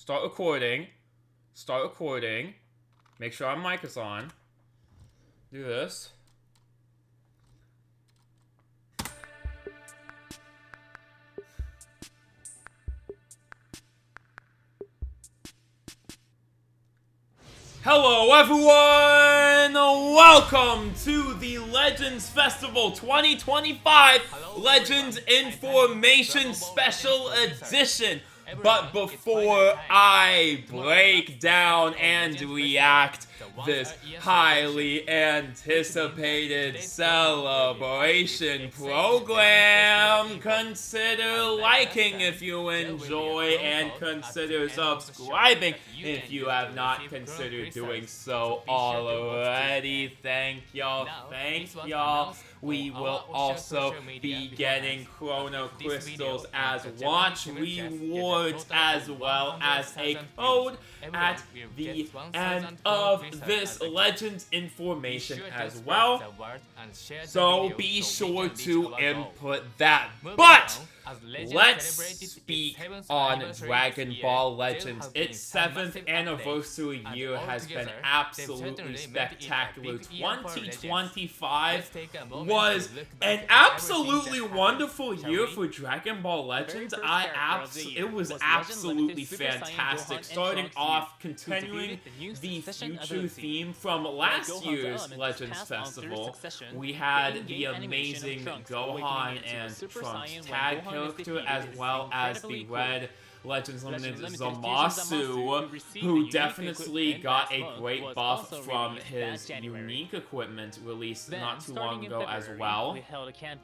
Start recording. Start recording. Make sure our mic is on. Do this. Hello everyone! Welcome to the Legends Festival 2025 Legends Information Special Edition. But before I break down and react this highly anticipated celebration program, consider liking if you enjoy and consider subscribing if you have not considered doing so already. Thank y'all. We will also be getting Chrono Crystals as watch rewards as well as a code at the end of this Legends information as well. So be sure to input that. But let's speak on Dragon Ball Legends. Its 7th anniversary year has been absolutely spectacular. 2025 was an absolutely wonderful year for Dragon Ball Legends. It was absolutely fantastic. Starting off, continuing the future theme from last year's Legends Festival, we had the amazing Gohan and Trunks tag character, as well as the Red Legends Limited Zamasu, who definitely got a great buff from his unique equipment released not too long ago as well.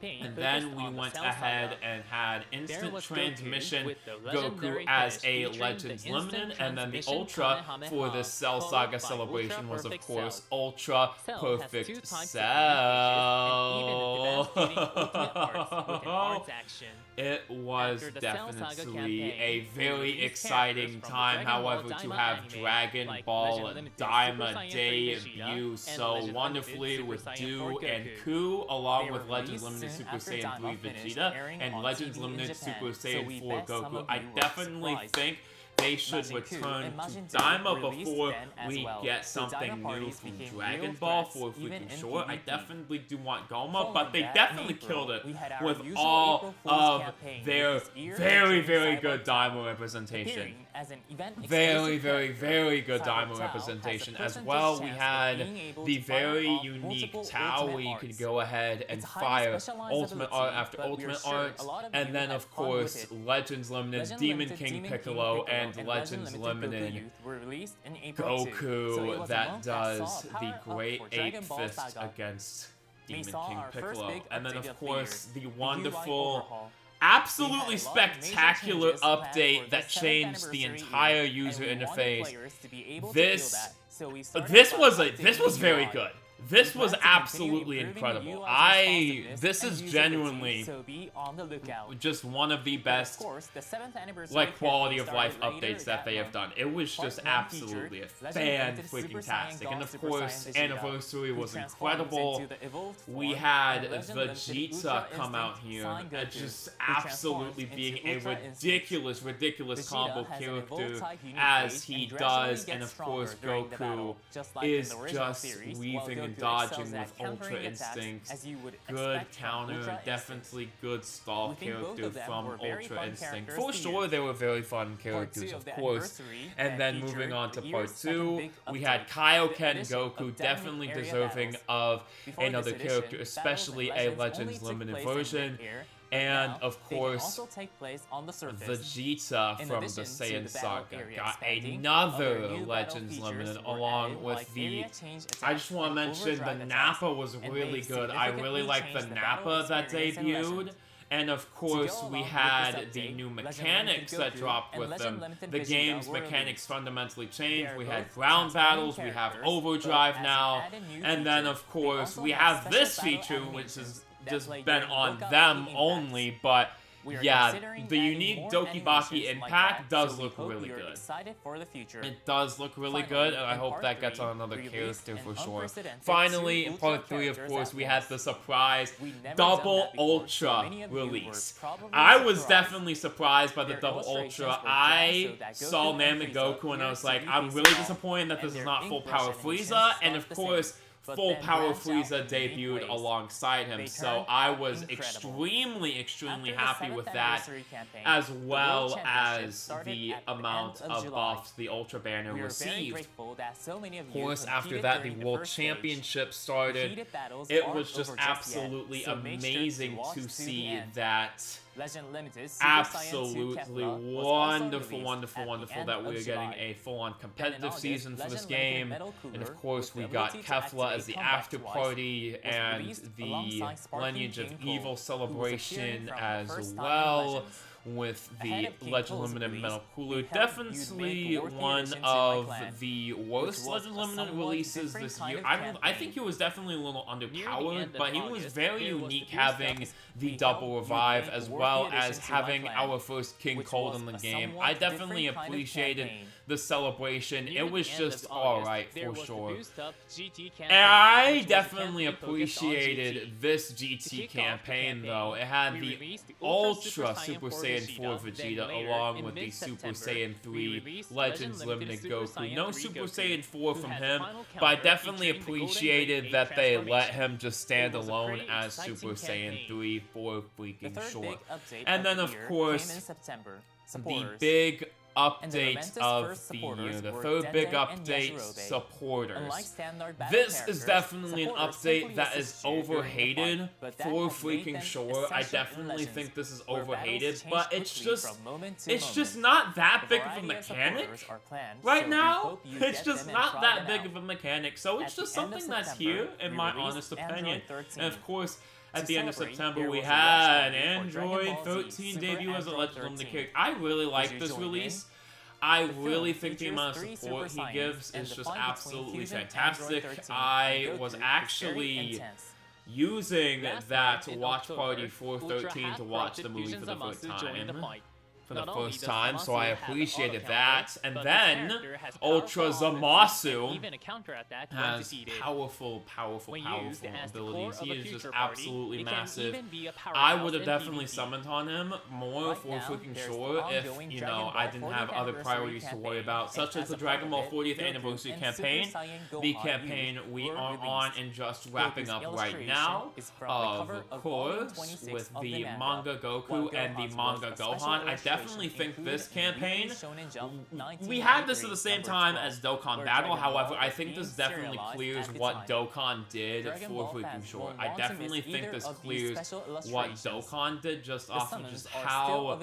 And then we went ahead and had Instant Transmission Goku as a Legends Limited, and then the Ultra for the Cell Saga celebration was, of course, Ultra Perfect Cell. It was definitely a very exciting time, however, to have Dragon Ball Daima debut so wonderfully with Do and Ku, along with Legends Limited Super Saiyan 3 Vegeta and Legends Limited Super Saiyan 4 Goku. I definitely think they should return to Daima before we get something new from Dragon Ball for freaking sure. I definitely do want Goma, but they definitely killed it with all of their very, very good Daima representation. Very, very, very good Daima representation. As well, we had the very unique Tao where you could go ahead and fire Ultimate Art after Ultimate Art, and then, of course, Legends Limited Demon King Piccolo and Legends Limited Goku that does the Great Ape Fist against Demon King Piccolo. And then, of course, the wonderful, absolutely spectacular update that changed the entire user interface. This was very good. This was absolutely incredible. This is genuinely just one of the best, like, quality of life updates that they have done. It was just absolutely fan-freaking-tastic. And of course, Anniversary was incredible. We had Vegeta come out here, just absolutely being a ridiculous combo character as he does. And of course, Goku is just weaving and dodging with Ultra Instinct. Good counter, definitely good stall character from Ultra Instinct. For sure, they were very fun characters, of course. And then moving on to part 2, we had Kaioken Goku, definitely deserving of another character, especially a Legends Limited version. And, of course, Vegeta from the Saiyan Saga got another Legends Limited, along with the... I just want to mention the Nappa was really good. I really like the Nappa that debuted. And of course, we had the new mechanics that dropped with them. The game's mechanics fundamentally changed. We had ground battles, we have overdrive now, and then, of course, we have this feature, which is just been on them only, but Yeah, the unique Doki Baki impact does look really good. It does look really good, and I hope that gets on another character for sure. Finally, in part 3, of course, we had the surprise Double Ultra release. I was definitely surprised by the Double Ultra. I saw Namigoku and I was like, I'm really disappointed that this is not full power Frieza, and of course, full power Frieza debuted alongside him, so I was extremely happy with that, as well as the amount of buffs the Ultra Banner received. Of course, after that, the World Championship started. It was just absolutely amazing to see that. Absolutely wonderful that we are getting a full-on competitive season for this game. And of course, we got Kefla as the after party and the Lineage of Evil celebration as well, with the Legend Limited Metal Cooler. Definitely one of the worst Legend Limited releases this year. I think he was definitely a little underpowered, but he was very unique, having the double revive as well as having our first King Cold in the game. I definitely appreciated the celebration. It was just alright for sure. And I definitely appreciated this GT campaign though. It had the Ultra Super Saiyan 4 Vegeta along with the Super Saiyan 3 Legends Limited Goku. No Super Saiyan 4 from him, but I definitely appreciated that they let him just stand alone as Super Saiyan 3 for freaking sure. And then of course, the big update of the year, the third big update, supporters. This is definitely an update that is overhated for freaking sure. I definitely think this is overhated, but it's just not that big of a mechanic right now. It's just not that big of a mechanic, so it's just something that's here, in my honest opinion. And of course, at the end of September, we had Android 13 debut as a Legend Limited character. I really like this release. I really think the amount of support he gives is just absolutely fantastic. I was actually using that watch party for 13 to watch the movie for the first time, so I appreciated that. And then Ultra Zamasu has powerful abilities. He is just absolutely massive. I would have definitely summoned on him more for freaking sure if, you know, I didn't have other priorities to worry about, such as the Dragon Ball 40th Anniversary campaign, the campaign we are on and just wrapping up right now, of course, with the manga Goku and the manga Gohan. I definitely think this campaign, we had this at the same time as Dokkan Battle, however, I think this definitely clears what Dokkan did for freaking sure. I definitely think this clears what Dokkan did just off of just how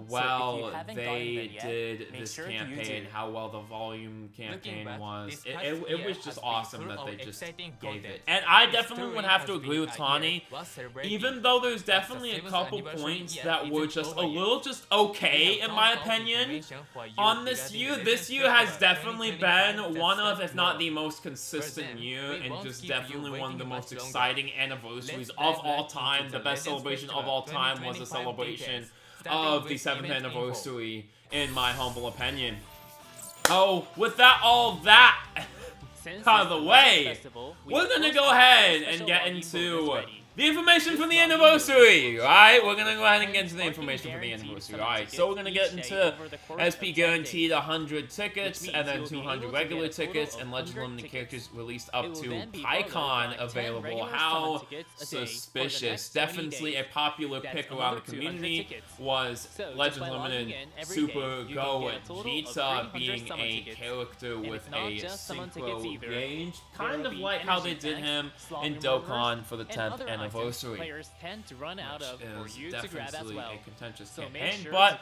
well they did this campaign, how well the volume campaign was. It was just awesome that they just gave it. And I definitely would have to agree with Tani, even though there's definitely a couple points that were just a little just okay, in my opinion, on this year. This year has definitely been one of, if not the most consistent year, and just definitely one of the most exciting anniversaries of all time. The best celebration of all time was the celebration of the 7th anniversary, in my humble opinion. Oh, with that, all that out of the way, we're gonna go ahead and get into the information from the anniversary, right? We're gonna go ahead and get into the information from the anniversary, alright? So we're gonna get into SP guaranteed 100 tickets, and then 200 regular tickets, and Legend Limited characters released up to PyCon available. How suspicious. Definitely a popular pick around the community was Legend Limited Super GOGETA being a character with a synchro range, kind of like how they did him in Dokkan for the 10th anniversary. Players tend to run out of for you to grab as well. A contentious So campaign, sure but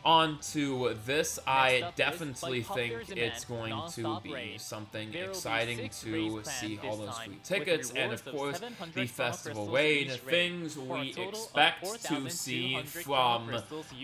on to this, I definitely think it's going to be something exciting to see all those free tickets, and of course the festival raid, things we expect to see from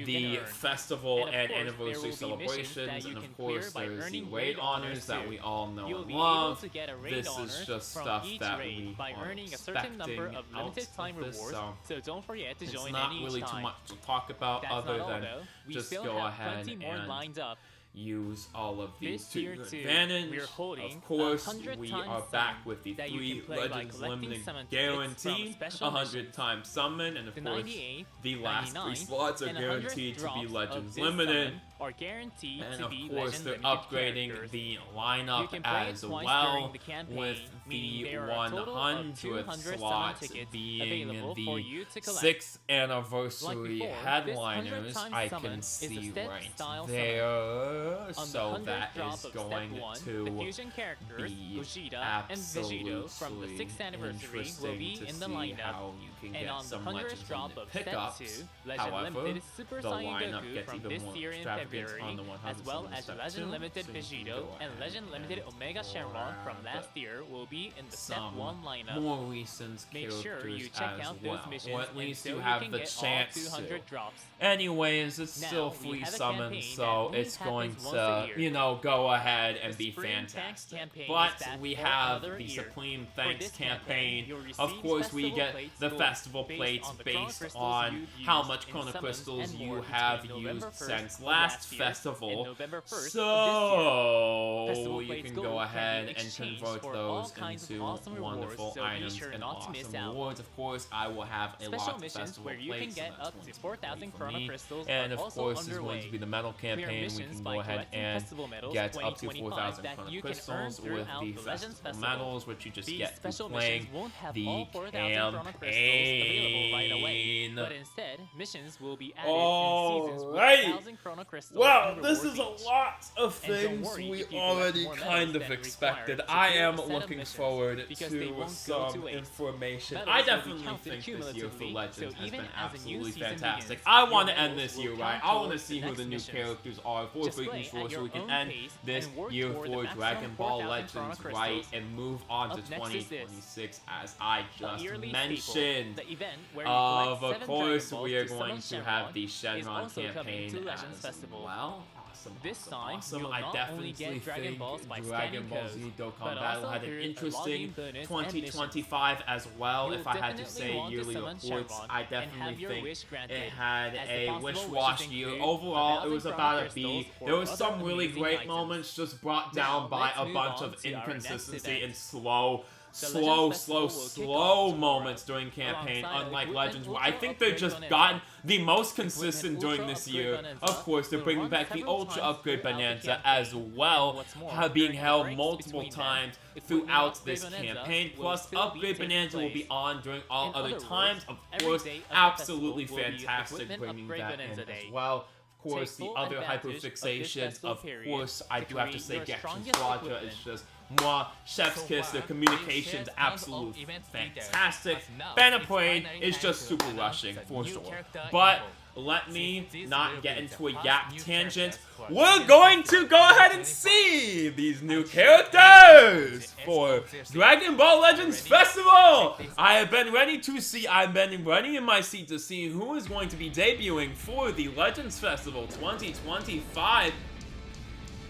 the festival and anniversary celebrations, and of course there's the raid honors that we all know and love. This is just stuff that we are expecting. limited time of this, rewards, so don't forget to join it's not any really time. too much to talk about. That's other not all, than though. We just still go have ahead plenty more and lined up. use all of these This to year your too, advantage. we're holding Of course, 100 we times are back with the that you 3 can play by Legends collecting Limited summon tickets from guarantee, special 100 missions. times summon, and of The course, 98, the last 3 99, slots are and 100 guaranteed to be drops of Legends this Limited. summon are guaranteed And to of be course, Legend they're Limited upgrading characters. the You lineup can play it as twice well, during the campaign, with meaning the there are a total of 100th 200 slot summon tickets being available for you to the collect. 6th Like anniversary before, headliners. this 100 I summon can is a see step right style there, On the so 100th that drop is of going step 1, to the fusion characters, be GOGETA and Vegito from the absolutely 6th anniversary will interesting be to in the see lineup. how you can And get on the some 100th Legends drop Limited of Step pickups. 2, Legend However, Limited Super the Saiyan lineup Goku gets from even this more year in extravagant February, on the 100th as well summon as step Legend 2, Limited so you can Vegito go and ahead Legend Limited Omega Shenron from last year will be in the Step some 1 lineup. more recent Make sure characters you check as out well, those missions or at least and so you have can the get chance all 200 to. drops. Anyways, it's Now, still we free have a summon, campaign that so only it's going happens once a to, year. go ahead and The be Spring Thanks fantastic. campaign But is back we for have another the year. Supreme For Thanks this campaign, campaign. you'll Of receive course, we festival get plates the gold festival based plates on the based crystals on you've how used much in chrono summons crystals and you more have between used November 1st since of last year and festival. November 1st of this year. So Festival you plates can gold go can ahead be and exchanged convert for all those kinds of into awesome rewards, wonderful so be items sure and not to miss awesome out. rewards. Of course, I will have a Special lot of missions festival where you can plates, so get that's up going to be 4,000 great for chrono me. crystals And are of also course, is underway. going to be the medal Clear campaign. We missions can by go ahead collecting and festival medals get up to 2025 4,000 that chrono you can earn crystals with throughout the the Legends festival Festival. medals, which you just These get special through playing missions won't have the all 4,000 chrono crystals available right away, but instead, missions will be added in seasons with Alright. 1,000 chrono crystals Well, and this rewards is a each. lot of And don't things worry we if you already collect more kind medals of than expected. required to I clear am a set of looking missions, forward because they to won't go some to waste. information. Medals I will be definitely counted think this year for cumulatively, Legends so has even been as a new absolutely season fantastic. begins, I your want to end medals this will year count right. I want to towards see the who the new next missions. characters are for Just freaking play sure, at so your we can own end pace this and work year toward the for maximum Dragon Ball 4,000 Legends chrono right crystals. and move on to Up next is this. 2026 as I just Yearly mentioned. Staple, the event where you collect Of 7 course, Dragon we Balls are to going summon to have Shenron the is Shenron also coming campaign to Legends as Festival. well. Awesome, This time, awesome. you'll I not definitely only get Dragon think Balls by Dragon scanning Ball codes, Z Dokkan but Battle also had an through a interesting login bonus and 2025 as well. You'll If I had to definitely say want to yearly summon reports, Shenron I and definitely have your think wish granted, it had as the a possible wish-wash wishes year. include Overall, it was 1,000 about chrono a B. crystals There or was other some really amazing great items. moments just brought Now, down by let's a move bunch on of to our next inconsistency event. and slow The Legends Festival will kick off tomorrow, moments during campaign, alongside unlike Equipment Legends, where I Ultra think they've Upgrade just Bonanza. gotten the most consistent Equipment during Ultra this Upgrade year. Bonanza Of course, they're will bringing run back the several Ultra times Upgrade throughout the Bonanza campaign. as well, And what's more, being during the held breaks multiple between them, times Equipment throughout Upgrade this Bonanza campaign. will Plus, still be Upgrade taking Bonanza will place. be on during all In other other times. words, Of every course, day of the absolutely festival will be fantastic Equipment bringing Upgrade that in Bonanza as Day. well. Of course, Take the full other advantage of this hyperfixation, festival of period course, I to do have to create say your Gekshin strongest Squadra is equipment. just moi, chef's kiss, their communications absolute fantastic. Bannerplane is just super rushing for sure. But let me not get into a yap tangent. We're going to go ahead and see these new characters for Dragon Ball Legends Festival. I've been running in my seat to see who is going to be debuting for the Legends Festival 2025.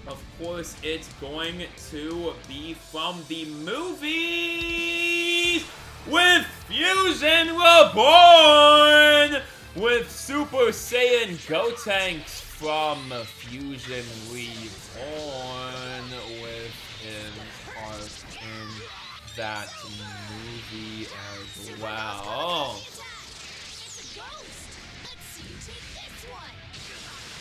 Of course, it's going to be from the movies with Fusion Reborn, with Super Saiyan Gotenks from Fusion Reborn, with him in that movie as well.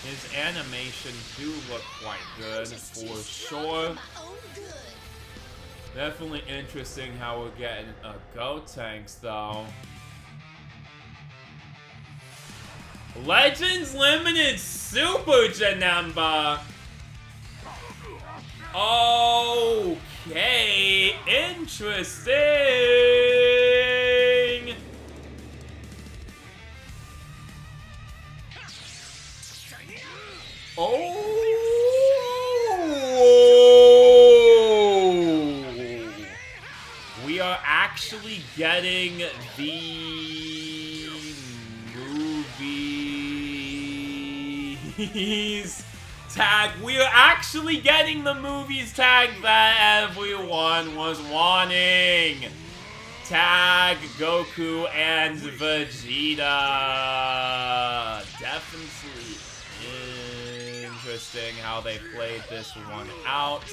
His animation do look quite good, for sure. Definitely interesting how we're getting a Gotenks, though. Legends Limited Super JANEMBA! Okay, interesting! Oh! We are actually getting the movies tag. We are actually getting the movies tag that everyone was wanting. tag Goku and Vegeta. Definitely interesting how they played this one out.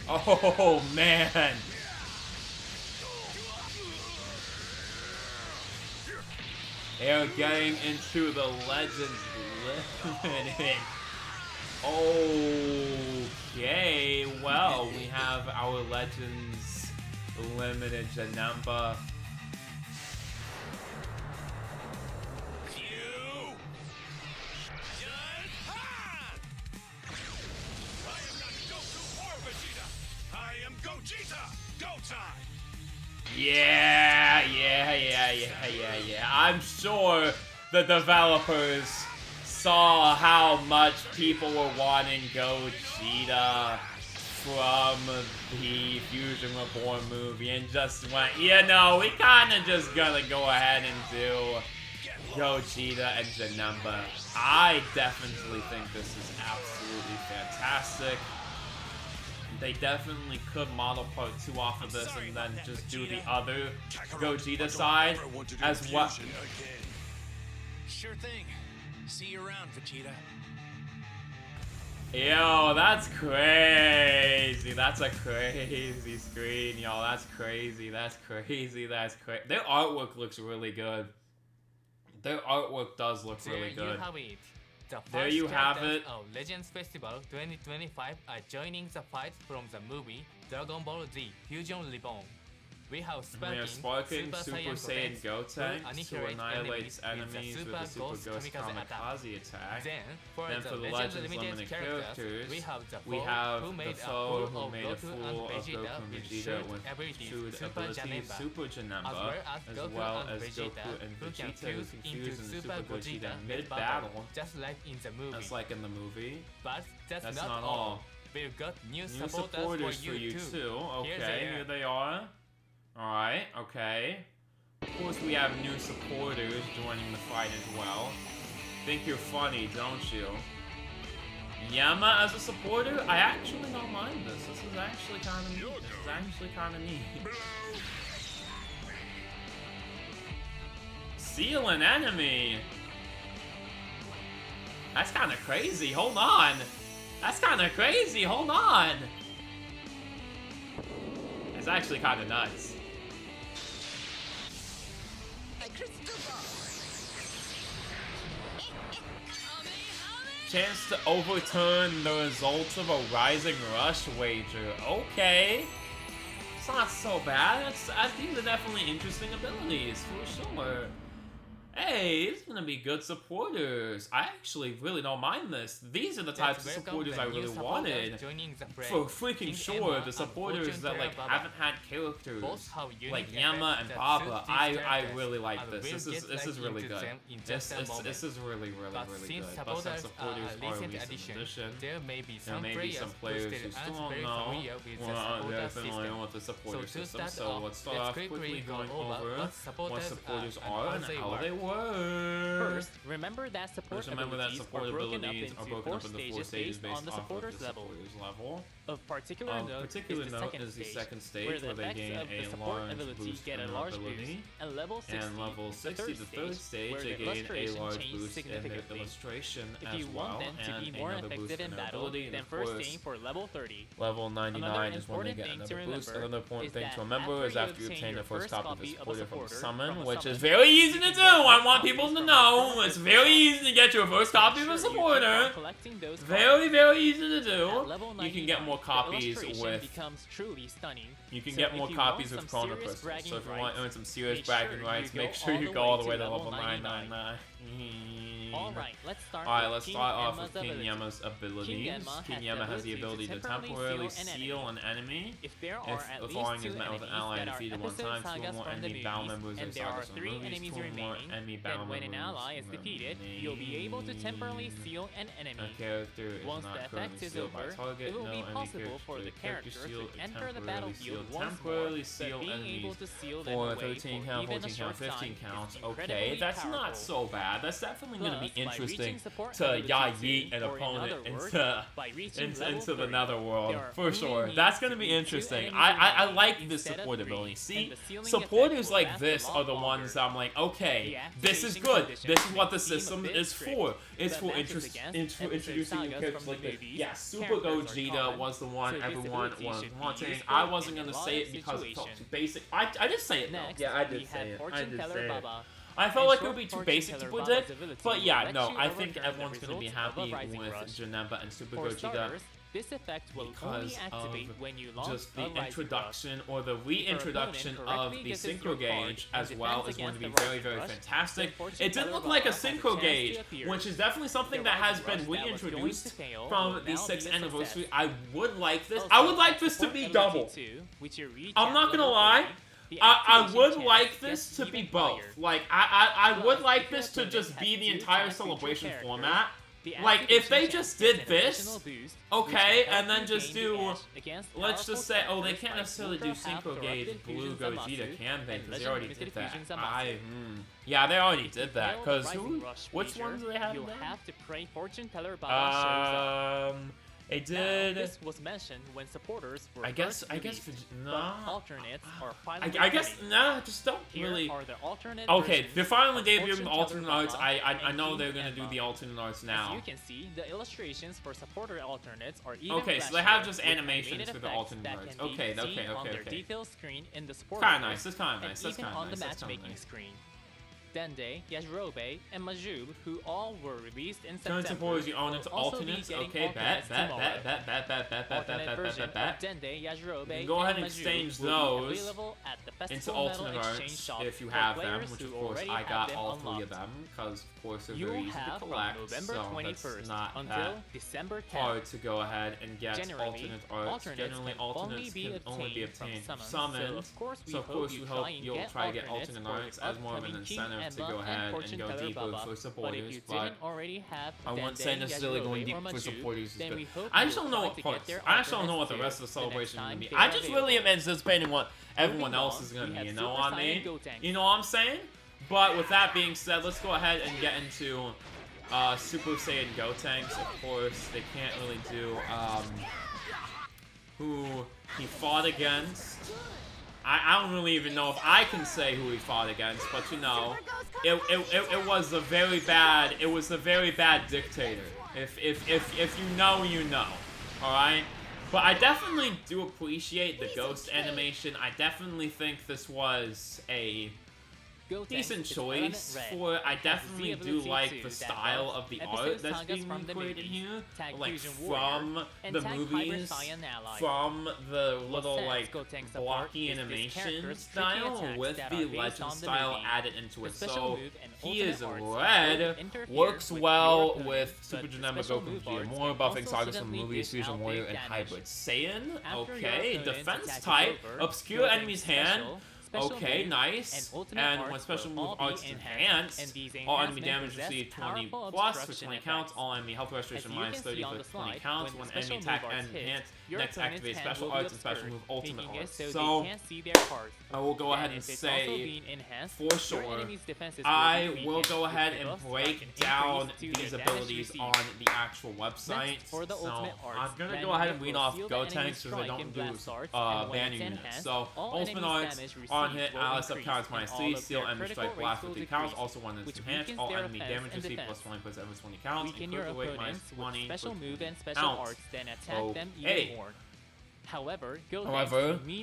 Oh man. They're getting into the Legends Limited. Okay, well, we have our Legends Limited Janemba. GOGETA! Go time! Yeah. I'm sure the developers saw how much people were wanting Gogeta from the Fusion Reborn movie and just went, you know, we kinda just gonna go ahead and do Gogeta and Janemba. I definitely think this is absolutely fantastic. They definitely could model part 2 off of this and then just do the other Gogeta side as well. Sure thing. See you around, Vegeta. Yo, that's crazy. That's a crazy screen, yo. That's crazy. That's crazy. That's crazy. Their artwork looks really good. Their artwork does look really good. There you have it. The first characters of Legends Festival 2025 are joining the fight from the movie Dragon Ball Z Fusion Reborn. We have Sparking Super Saiyan Saiyan Goten, who annihilate annihilates enemies with the Super Ghost Kamikaze attack. Then for the Legends Limited characters, we have the foe who made a fool of Goku and Vegeta with Shu'd ability Super Janemba, as well as Goku and Vegeta who confused in Super Gogeta mid-battle, just like in the movie. That's like in the movie. But that's not all. We've got new supporters for you too. Okay, here they are. Alright, okay. Of course we have new supporters joining the fight as well. Think you're funny, don't you? Yama as a supporter? I actually don't mind this. This is actually kind of neat. This is actually kind of neat. Seal an enemy? That's kind of crazy. Hold on. That's kind of crazy. Hold on. It's actually kind of nuts. Chance to overturn the results of a Rising Rush wager. Okay. It's not so bad. These are definitely interesting abilities, for sure. Hey, it's gonna be good supporters. I actually really don't mind this. These are the types of supporters I really wanted. For freaking sure, the supporters that like haven't had characters like Yama and Baba. I really like this. This is really good. This is really good. But some supporters are recent addition. There may be some players who still don't know what the supporter system. So let's start off quickly going over what supporters are and how they work. First, remember that support abilities are broken up into 4 stages based on the supporter's level. Of particular note is the second stage, where the effects of the support ability get a large boost, and level 60, the third stage, where the illustration changes significantly. If you want them to be more effective in battle, then first aim for level 30. Level 99 is when they get another boost. Another important thing to remember is after you obtain the first copy of the supporter from Summon, which is very easy to do. I want people to know it's very easy to get your first copy of a supporter. Very easy to do. You can get more copies with. You can get more copies with Chrono Crystals. So if you want to earn some serious bragging rights, make sure you go all the way to level 999. Alright, let's start off with King Yama's abilities. King Yama has the ability to temporarily seal an enemy if the following is met with an ally defeated one time. 2 or more enemy battle members and there are 3 enemies remaining. Then when an ally is defeated, you'll be able to temporarily seal an enemy. Once the effect is over, it will be possible for the character to enter the battlefield once more, but being able to seal them away for even a short time is incredibly that's not powerful. so bad. That's definitely going to be be interesting to yeet an opponent into the netherworld, for sure. That's going to be interesting. I like this support ability. See, supporters like this are the ones that I'm like, okay, this is good. This is what the system is for. It's for introducing new characters like this. Yeah, Super GOGETA was the one everyone was wanting. I wasn't going to say it because it felt too basic. I did say it, though. Yeah, I did say it. I felt like it would be too basic to predict, but yeah, no, I think everyone's going to be happy with JANEMBA and Super GOGETA this effect will only activate when you launch just the introduction or the reintroduction of the Synchro Gauge as well is going to be very, very fantastic. It didn't look like a Synchro Gauge, which is definitely something that has been reintroduced from the 6th anniversary. I would like this. I would like this to be double. I'm not gonna lie. I would like this to be both. Like, I would like this to just be the entire celebration format. Like, if they just did this, okay, and then just do, let's just say, oh, they can't necessarily do Synchro Gauge Blue GOGETA, can they? Because they already did that. Yeah, they already did that, because which ones do they have They did. This was mentioned when supporters were I guess no. Alternates are I guess no, just don't really. Are the alternate okay, they're finally debuting the alternate arts. I know they're gonna do the alternate arts now. As you can see, the illustrations for supporter alternates are even okay, so they have just animations for the alternate arts. Okay. On their details screen in the supporter. Kind of nice. That's kind of nice. That's kind of nice. On the matchmaking screen. Dende, Yajirobe, and Majub, who all were released in September. Turn supporters you own into alternates. Okay, bet. Dende, Yajirobe, go ahead and exchange those into alternate arts if you have them, which of course I got all 3 of them, because of course they're very easy to collect, so that's not that hard to go ahead and get alternate arts. Generally, alternates can only be obtained from summons, so of course we hope you'll try to get alternate arts as more of an incentive to go ahead and go deeper for supporters, but I wouldn't say necessarily going deep for supporters is good. I just don't know what parts. I just don't know what the rest of the celebration is going to be. I just really am anticipating what everyone else is going to be, you know what I mean? You know what I'm saying? But with that being said, let's go ahead and get into Super Saiyan Gotenks. Of course, they can't really do who he fought against. I don't really even know if I can say who he fought against, but you know, it was a very bad dictator. If you know, you know. Alright? But I definitely do appreciate the ghost animation. I definitely think this was a decent choice for it. I definitely do like the style of the art that's being recreated here, like from the movies, from the little like blocky animation style with the legend style added into it. So he is red, works well with Super JANEMBA Goku Vegeta, more buffing sagas from movies, Fusion Warrior, and Hybrid Saiyan. Okay, defense type, obscure enemy's hand. Okay, nice. And when special move arts enhance, all enemy damage received 20 plus for 20 counts, all enemy health restoration minus 30 for 20 counts, when enemy attack enhance, next activate special arts and special move ultimate arts. So, I will go ahead and say, for sure, I will go ahead and break down these abilities on the actual website. So, I'm gonna go ahead and read off Gotenks because I don't do banner units. So, ultimate arts, on hit, Alice up counts minus 3, Steel Enemy Strike Blast with 3 counts, also one that's enhanced, all enemy damage received plus 20 plus 20 counts, and critical rate minus 20 special move and special arts, then attack them even more. However,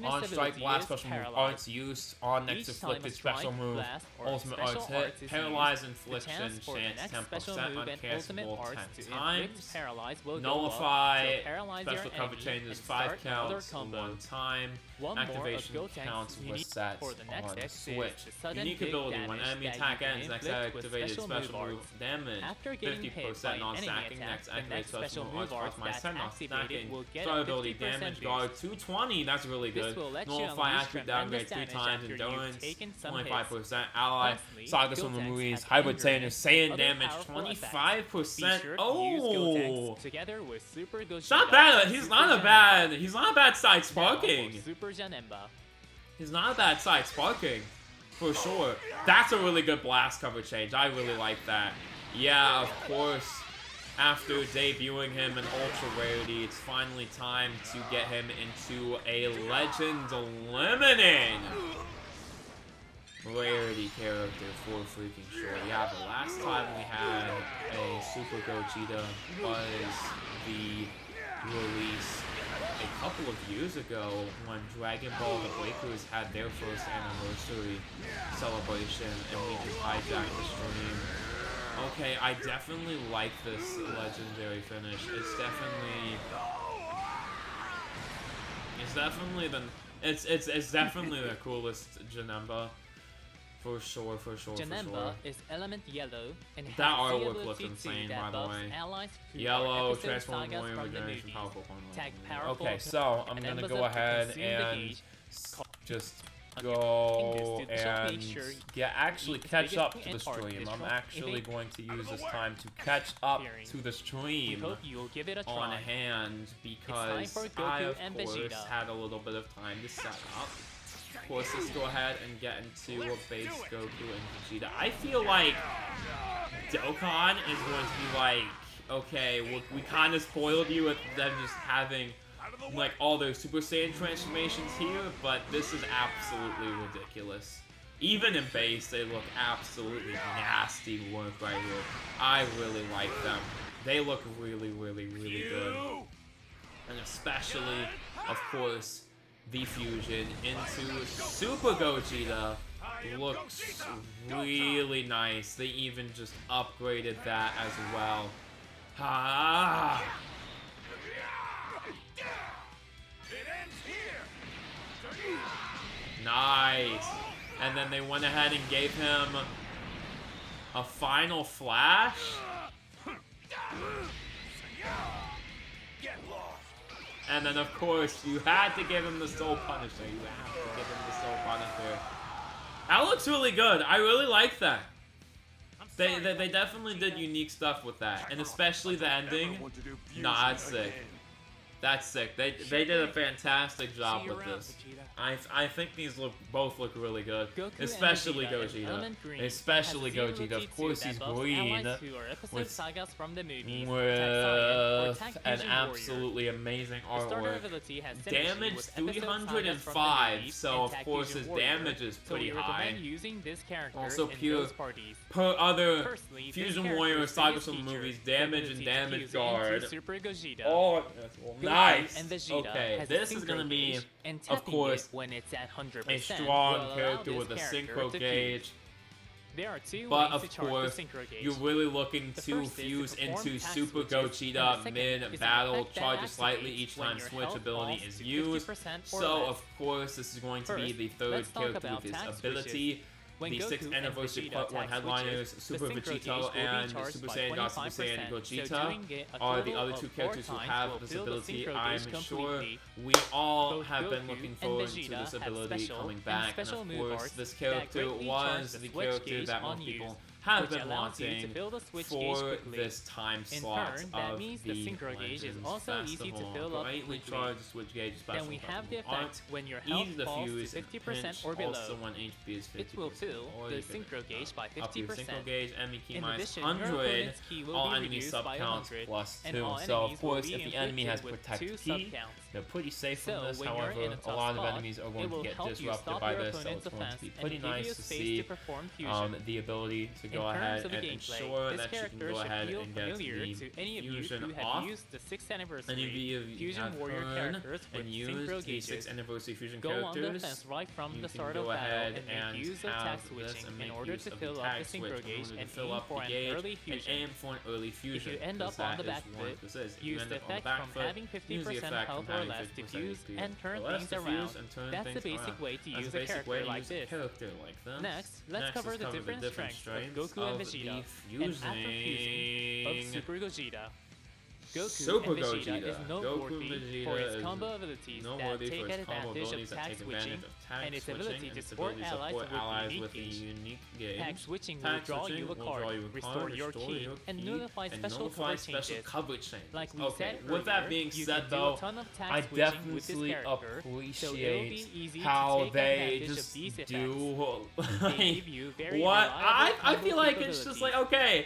on strike blast special move arts used on next inflicted special move ultimate arts hit, paralyze infliction chance 10%, uncancelable 10 times, nullify special cover changes 5 counts 1 time, activation counts was set on switch. Unique ability, when enemy attack ends, next activated special move damage 50% non-stacking, next activated special move arts minus 10 non-stacking, start ability damage 220, that's really good. Nullify attribute downgrade 3 times, endurance 25%, ally sagas from the movies, Hybrid Saiyan Saiyan damage 25%. Oh, it's not bad. He's not a bad side sparking. He's not a bad side sparking for sure. That's a really good blast cover change. I really like that. yeah, of course, after debuting him in Ultra Rarity, it's finally time to get him into a Legend Limited Rarity character for freaking sure. Yeah, the last time we had a Super Gogeta was the release a couple of years ago when Dragon Ball The Breakers had their first anniversary celebration and we just hijacked the stream. Okay, I definitely like this legendary finish. It's definitely the coolest Janemba. For sure. Janemba is element yellow and has that the artwork ability looks insane, that by the buffs way. allies who Yellow, are episode transform sagas warrior from the regeneration, movies. powerful Tag powerful Okay, so I'm gonna go ahead and just go and actually catch up to the stream. I'm actually going to use this time to catch up to the stream on hand because I, of course, had a little bit of time to set up. Of course, let's go ahead and get into a base Goku and Vegeta. I feel like Dokkan is going to be like, okay, we kind of spoiled you with them just having like all those Super Saiyan transformations here, but this is absolutely ridiculous. Even in base, they look absolutely nasty work right here. I really like them. They look really good. And especially, of course, the fusion into Super Gogeta looks really nice. They even just upgraded that as well. Nice. And then they went ahead and gave him a final flash. And then, of course, you had to give him the Soul Punisher. That looks really good. I really like that. They definitely did unique stuff with that. And especially the ending. Nah, that's sick. That's sick. They did a fantastic job with this. I think these both look really good. Especially Gogeta. Especially Gogeta. Of course he's green. With an absolutely amazing artwork. Damage 305, so of course his damage is pretty high. Also per other Fusion Warrior Sagas from the movies, damage and damage guard. Oh, nice. Okay, this is gonna be, of course, a strong character with a synchro gauge. But of course, you're really looking to fuse into Super Gogeta mid-battle, charge slightly each time switch ability is used. So of course, this is going to be the third character with his ability. The 6th anniversary Part 1 headliners, Super Vegeta and Super Saiyan God Super Saiyan Gogeta are the other two characters who have this ability. I'm sure we all have been looking forward to this ability coming back, and of course this character was the character that most people have been wanting for this time slot of the Legends Festival. Greatly charged switch gauge special aren't easy to fuse, and pinch also when HP is 50%. It will fill the synchro gauge by 50%. Up your synchro gauge, enemy key minus 100, all enemy sub counts plus 2. So of course, if the enemy has protect key, they're pretty safe from this. However, a lot of enemies are going to get disrupted by this, so it's going to be pretty nice to see the ability to go ahead and ensure that you can go ahead and get the fusion off. Any of you have earned and used the 6th anniversary fusion characters, you can go ahead and have this and make use of the tag switch in order to fill up the gauge and aim for an early fusion, because that is what this is. If you end up on the back foot, use the effect from having 50% HP. And turn things around. That's the basic way to use a character like this. Next, let's cover the different strengths of Goku and Vegeta, and after fusing of Super Gogeta. Goku and Vegeta is noteworthy for its combo abilities that take advantage of tag switching, and its ability to support allies with a unique gauge. Tag switching will draw you a card, restore your key, and nullify special cover changes. Like we said earlier, with that being said though, I definitely appreciate how they just do like, what? I feel like it's just like, okay,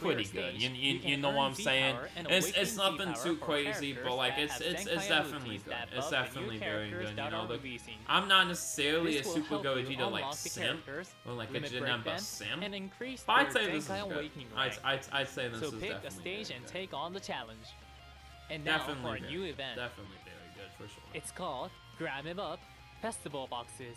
pretty good. You know what I'm saying? It's nothing too crazy, but like it's definitely good. It's definitely very good. You know, I'm not necessarily a Super Gogeta like simp or like a Janemba simp, but I'd say this is good. I'd say this is definitely pick a stage and take on the challenge. And now for a new event. Definitely very good for sure. It's called Grab 'em Up Festival Boxes.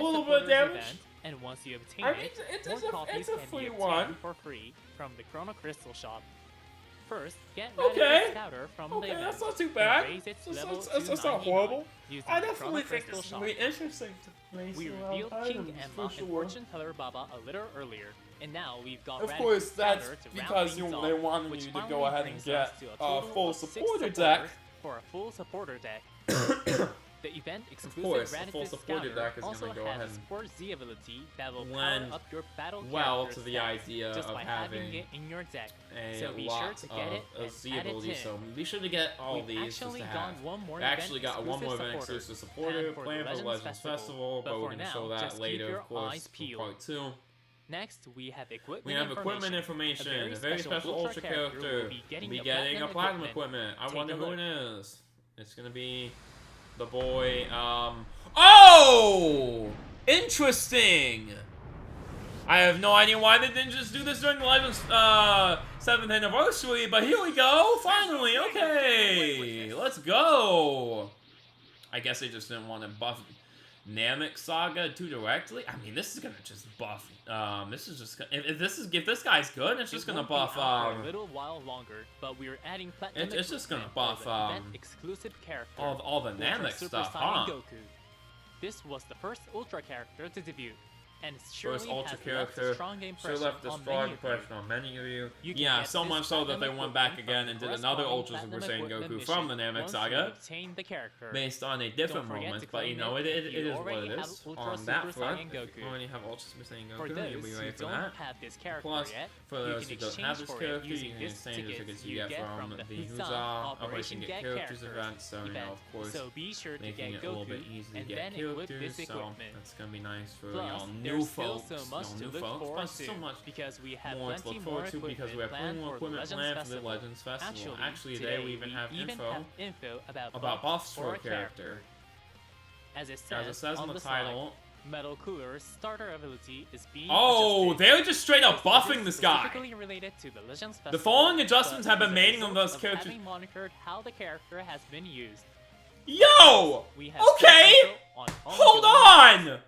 little bit of damage. Event, and once you obtain I mean, more copies it's a can free be one. obtained for free from the Chrono Crystal shop. First, get Okay. Scouter from Okay, the event, that's not too bad. and raise its That's level not to 99 horrible. using I definitely Chrono think Crystal it's Shop. really interesting to raise We around revealed King items, Emma for and sure. Fortune Teller Baba a little earlier, and now we've got Of Radical course, that's Scouter to round because things they off, wanted which you to go finally ahead and brings get us to a a total full of 6 supporter supporters deck. for a full supporter deck. The event exclusive course, a Raditz full supporter Scouter deck is also gonna go has ahead a and Sport Z ability that will power lend up your battle well character's to the stats idea just of by having it in your deck. a So be lot sure to get it of and Z add it abilities, in. so be sure to get all We've these just actually to got have. one more We actually event got one more event supporter, exclusive supporter and for planned for the the Legends Festival, but for we're going to now, show just that keep later, your of course, eyes for peeled. part 2. Next, we have equipment We have equipment information, a very special Ultra character. will be getting a platinum equipment. I Take wonder a who look. it is. It's gonna be the boy, Oh! Interesting! I have no idea why they didn't just do this during the Legends, 7th anniversary, but here we go! Finally, okay! Let's go! I guess they just didn't want to buff Namek Saga too directly. I mean, this is gonna just buff. This is just if this guy's good, it's just gonna buff. For a little while longer, but we're adding platinum. It's just gonna equipment for buff, the event exclusive character. all the Ultra Namek Super stuff, Saiyan huh? Goku. This was the first Ultra character to debut, and it surely First Ultra has character, left a strong sure impression left a on strong many of you. impression on many of you. You can Yeah, get so this much so that they platinum went back equipment again and from did the another corresponding Ultra Super platinum Saiyan equipment Goku from the mission Namek once you Saga, obtain the character. based on a different Don't forget moment, to but you claim know, it it if you is what already it have is. Ultra On Super that front, Saiyan Goku. we already have Ultra Super Saiyan For Goku, those you'll be who ready for don't that. have this character Plus, yet, for you those can who don't have this exchange for it character, you using can this exchange the tickets you get get from the Huzzah Huzzah Operation Get Characters Characters event, so you know, of course, So be sure to making get it a little bit Goku easy to and get then equip characters, this so equipment. that's gonna be nice for Plus, y'all new there's still folks, so much to new look folks, forward plus to so much because we have more to plenty look more forward to because we have plenty more equipment planned for the Legends Festival. Actually, today we even have info about buffs for a character. As it As it says on in the slide, title. Metal Cooler's starter ability is being Oh, adjusted. they're just straight up This buffing is this guy. specifically related to the Legends The Festival, following adjustments but have been as a made on result those of characters. having monitored how the character has been used. Yo! We have Okay! control on Hold ongoing- on!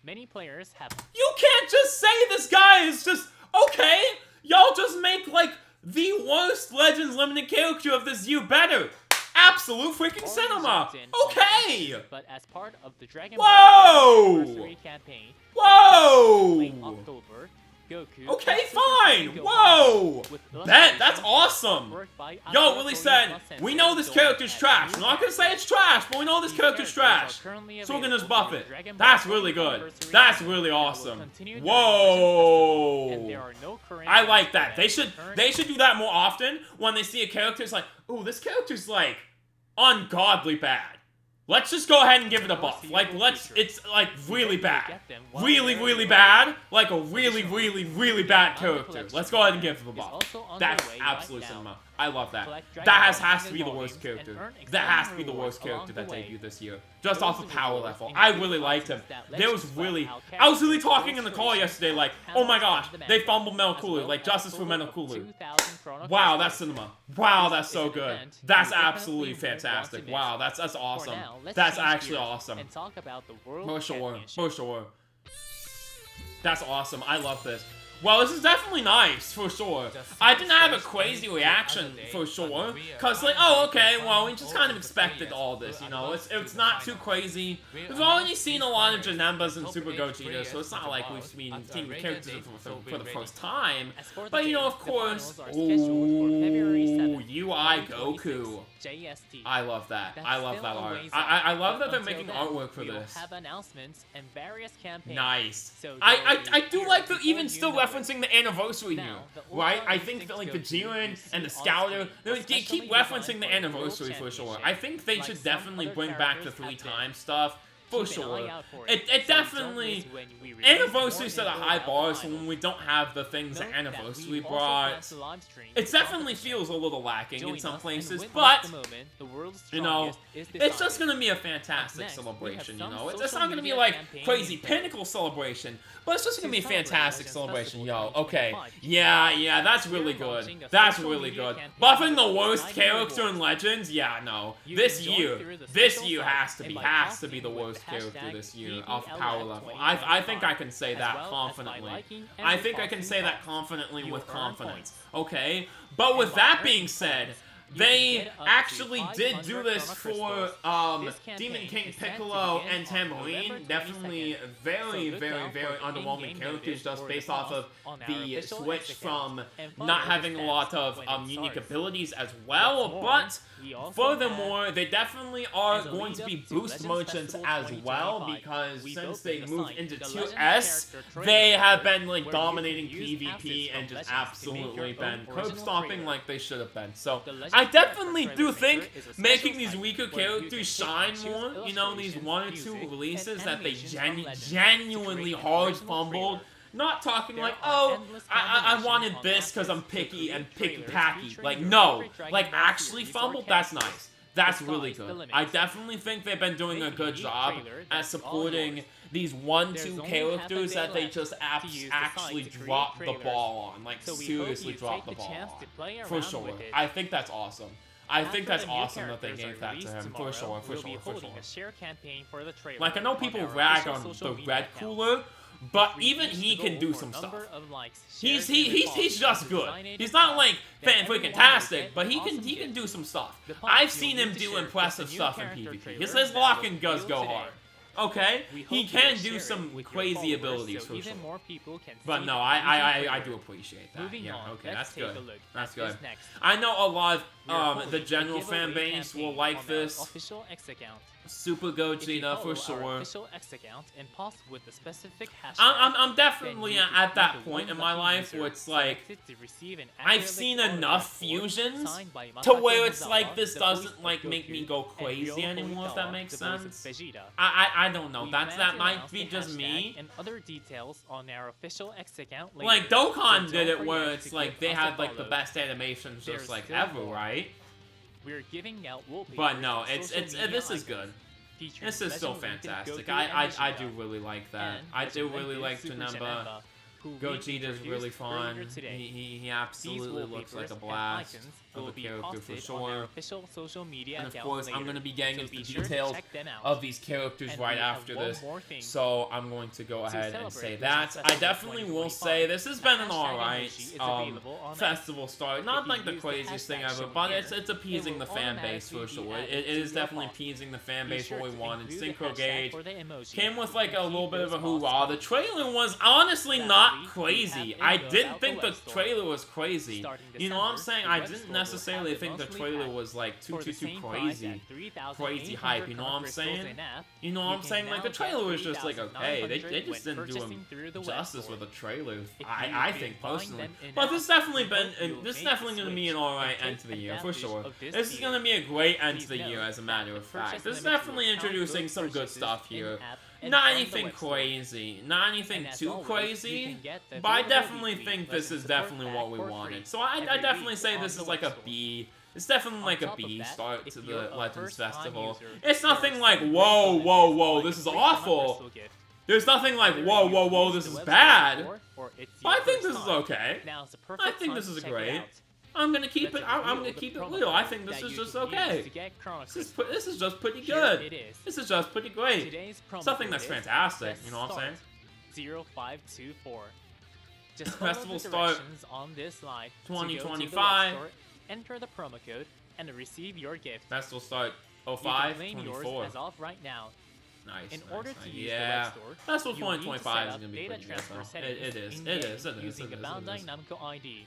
Many players have You can't just say this guy is just okay. Y'all just make like the worst Legends limited character of this year better. Absolute freaking cinema. Okay. But as part of the Dragon Whoa! Ball Anniversary campaign, late Whoa. October, Goku. Okay, and Super fine. Saiyan Gohan Whoa. with That's illustrations awesome. artwork by Yo, Akira Willie Toriyama said, Sensei we know this Doran character's as trash. new We're not gonna say it's trash, but we know this These character's characters trash. are currently So we're gonna just available buff through it. Dragon That's Ball really good. Anniversary That's campaign really that will awesome. continue during the Legends Festival, and there Whoa. are no current I like that. events. They should do that more often when they see a character. It's like, ooh, this character's like ungodly bad. Let's just go ahead and give it a buff. Like, it's like really bad. Really bad. Like a really bad character. Let's go ahead and give it a buff. That's absolute cinema. I love that. That has to be the worst character. That has to be the worst character that debuted this year. Just off of power level. I really liked him. I was really talking in the call yesterday like, oh my gosh, they fumbled Metal Cooler. Like, justice for Metal Cooler. Wow, that's cinema. Wow, that's so good. That's absolutely fantastic. Wow, that's awesome. That's actually awesome. And talk about the World For sure. Championship. For sure. That's awesome. I love this. Well, this is definitely nice, for sure. I didn't have a crazy reaction, for sure. Because, like, oh, okay, well, we just kind of expected all this, you know? It's not too crazy. We've already seen a lot of Janembas and Super Gogetas, so it's not like we've seen characters for the first time. But, you know, of course, ooh, UI Goku. I love that. I love that art. I love that they're making artwork for this. Have announcements and various campaigns. Nice. So I do like the before even you still know it. referencing the anniversary here, Now, the right? Ultra I think that like the Instinct Jiren Goku and the you see on Scouter, screen, they keep especially referencing designed the for the anniversary World for sure. Championship. I think they Like should some definitely other bring back the characters have 3 been. times stuff. For Keep an sure. eye out for It so don't definitely... miss when we release Anniversary more set a info high about bar, the so when finals. we don't have the things that Note that Anniversary we also brought, plan to live stream it the definitely competition. feels a little lacking Join in some us places, and witness but... the moment the world's You know, strongest is it's just decided. gonna be a fantastic Next, we have celebration, you some know? It's social not gonna be media like campaign crazy info. pinnacle celebration, but it's just gonna be a To celebrate fantastic Legends celebration, Festival yo. Okay, 2025, yeah, that's really we're good. launching a That's social really media good. campaign Buffing the with worst exciting character in rewards. Legends? Yeah, no. You This can join year, through the this social year site has to and be by the talking with worst strongest character this year off power level. I think I can say that confidently. I think I can say that confidently with confidence. Okay? But with that being said, they actually did do this for Demon King Piccolo and Tambourine. Definitely very, very, very underwhelming characters just based off of the switch from not having a lot of unique abilities as well. But furthermore, they definitely are going to be boost merchants as well, because since they moved into 2S, they have been like dominating PvP and just absolutely been curb stomping like they should have been. So I definitely do think making these weaker characters shine more, you know, these 1 or 2 releases that they genuinely hard fumbled. Not talking like, oh, I wanted this because I'm picky and picky-packy. Like, no. Like, actually fumbled? That's nice. That's really good. I definitely think they've been doing a good job at supporting these 1-2 characters that they just actually drop the ball on. Like, seriously drop the ball on. For sure. I think that's awesome. I think that's awesome that they gave that to him. For sure, for sure, for sure. Like, I know people rag on the Red Cooler, but even he can do some stuff. He's just good. He's not like fan-freaking-tastic, but he can do some stuff. I've seen him do impressive stuff in PvP. His lock and does go hard. Okay, he can do some crazy abilities for sure. But no, I do appreciate that. Yeah, okay, that's good. That's good. I know a lot of the general fan base will like this. Super GOGETA for sure. I'm definitely at that point in my life where it's like I've seen enough fusions to where it's like this doesn't like make me go crazy anymore, if that makes sense. I don't know. That might be just me. Like Dokkan did it where it's like they had like the best animations just like ever, right? But no, this is good. This is so fantastic. I do really like that. I do really like JANEMBA. GOGETA is really fun. He absolutely looks like a blast of a character for sure. And of course, I'm going to be getting into the details of these characters right after this, so I'm going to go ahead and say that. I definitely will say this has been an alright festival start. Not like the craziest thing ever, but it's appeasing the fan base for sure. It is definitely appeasing the fan base what we wanted. Synchro Gauge came with like a little bit of a hoorah. The trailer was honestly not crazy. I didn't think the trailer was crazy. You know what I'm saying? I didn't necessarily think the trailer was like too crazy hype. You know what I'm saying? You know what I'm saying? Like the trailer was just like okay. They just didn't do him justice with the trailer. I think personally. But this definitely gonna be an alright end to the year for sure. This is gonna be a great end to the year as a matter of fact. This is definitely introducing some good stuff here. Not anything crazy, not anything too crazy, but I definitely think this is definitely what we wanted. So I definitely say this is like a B. It's definitely like a B start to the Legends Festival. It's nothing like, whoa, whoa, whoa, this is awful. There's nothing like, whoa, whoa, whoa, this is bad. But I think this is okay. I think this is great. I'm gonna keep it. I'm gonna keep it real. I think this is just okay. This is just pretty good. This is just pretty great. Something that's fantastic. You know what I'm saying? 0524. Festival start on this slide 2025. Enter the promo code and receive your gift. Festival start 0524. As of right now. Nice. In order to use yeah. the web store, Festival 2025 is gonna be pretty good. It is. Using a Bandai Namco ID.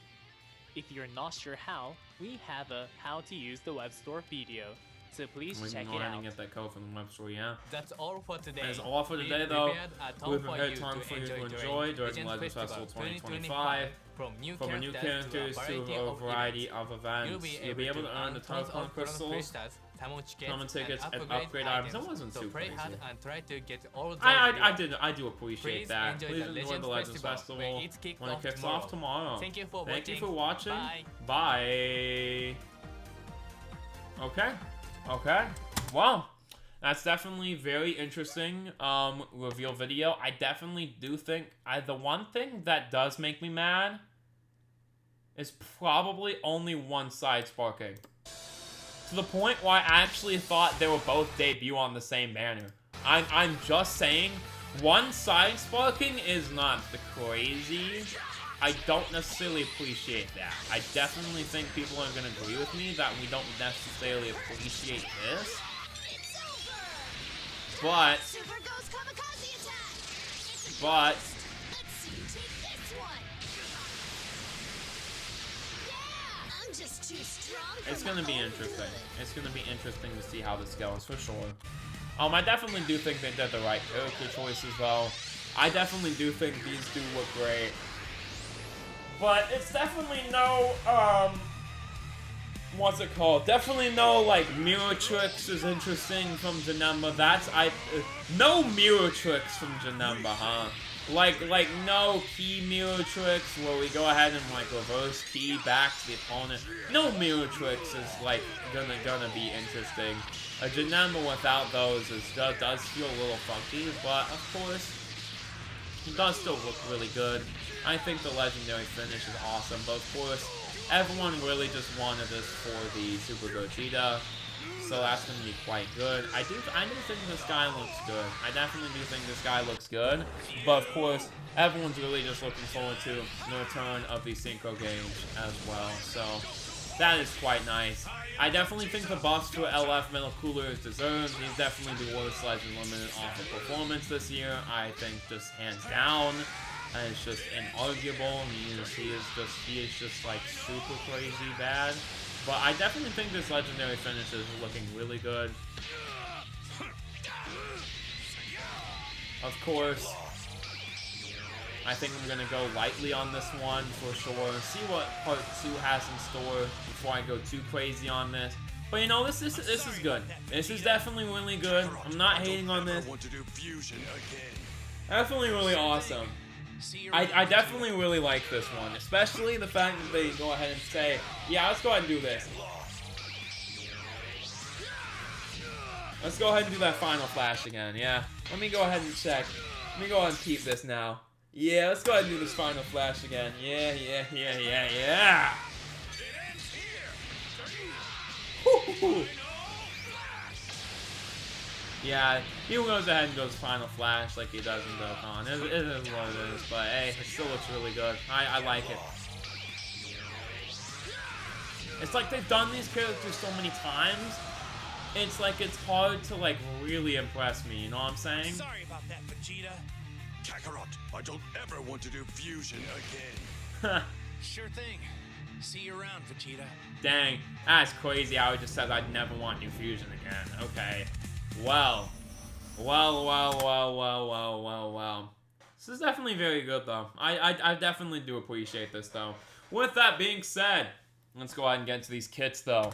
If you're not sure how, we have a how to use the web store video, so please check it out. Get that code from the web store, yeah. That's all for today. That's all for today, though. We've prepared time for you to enjoy during Legends Festival 2025. From new characters to a variety of events, you'll be able to earn the Telecom Crystals, common tickets, and upgrade items. That wasn't too crazy. I do appreciate that. Please enjoy the Legends Festival when it kicks off tomorrow. Thank you for watching. Bye. Okay. Well, that's definitely very interesting reveal video. I definitely do think the one thing that does make me mad is probably only one side sparking. To the point where I actually thought they would both debut on the same banner. I'm just saying, one side sparking is not the crazy. I don't necessarily appreciate that. I definitely think people are gonna agree with me that we don't necessarily appreciate this. But it's gonna be interesting. It's gonna be interesting to see how this goes for sure. I definitely do think they did the right character choices though. I definitely do think these do look great. But it's definitely no, what's it called? Definitely no, like, mirror tricks is interesting from JANEMBA. No mirror tricks from JANEMBA, huh? Like, no key mirror tricks where we go ahead and, like, reverse key back to the opponent. No mirror tricks is, like, gonna be interesting. A JANEMBA without those does feel a little funky, but, of course, it does still look really good. I think the legendary finish is awesome, but of course, everyone really just wanted this for the Super GOGETA, so that's going to be quite good. I do think this guy looks good. I definitely do think this guy looks good, but of course, everyone's really just looking forward to the return of the Synchro Gauge as well, so that is quite nice. I definitely think the buffs for LF Metal Cooler is deserved. He's definitely the worst Legend Limited off of performance this year. I think just hands down. And it's just inarguable. He is just like super crazy bad. But I definitely think this legendary finish is looking really good. Of course, I think I'm gonna go lightly on this one for sure. See what part 2 has in store before I go too crazy on this. But you know, this is good. This is definitely really good. I'm not hating on this. Definitely really awesome. I definitely really like this one, especially the fact that they go ahead and say, yeah, let's go ahead and do this. Let's go ahead and do that final flash again, yeah. Let me go ahead and check. Let me go ahead and keep this now. Yeah, let's go ahead and do this final flash again. Yeah. Woo-hoo-hoo. Yeah, he goes ahead and goes final flash like he does in Dokkan. It is what it is, but hey, it still looks really good. I like it. It's like they've done these characters so many times, it's like it's hard to like really impress me, you know what I'm saying? Sorry about that, Vegeta. Kakarot, I don't ever want to do fusion again. Sure thing. See you around, Vegeta. Dang, that's crazy how he just said I'd never want new fusion again. Okay. Well. This is definitely very good, though. I definitely do appreciate this, though. With that being said, let's go ahead and get into these kits, though.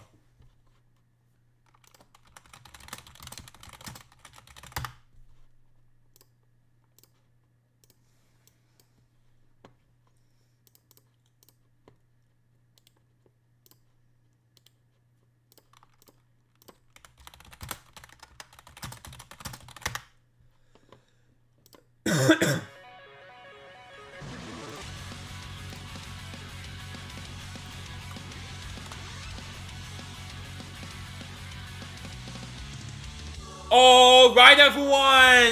Alright everyone,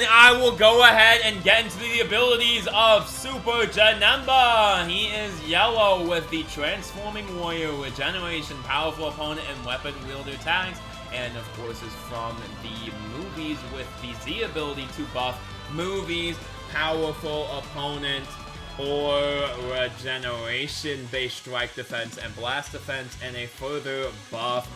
I will go ahead and get into the abilities of Super JANEMBA. He is yellow with the Transforming Warrior, Regeneration, Powerful Opponent, and Weapon Wielder tags. And of course is from the movies with the Z ability to buff movies, Powerful Opponent, or Regeneration-based Strike Defense and Blast Defense, and a further buff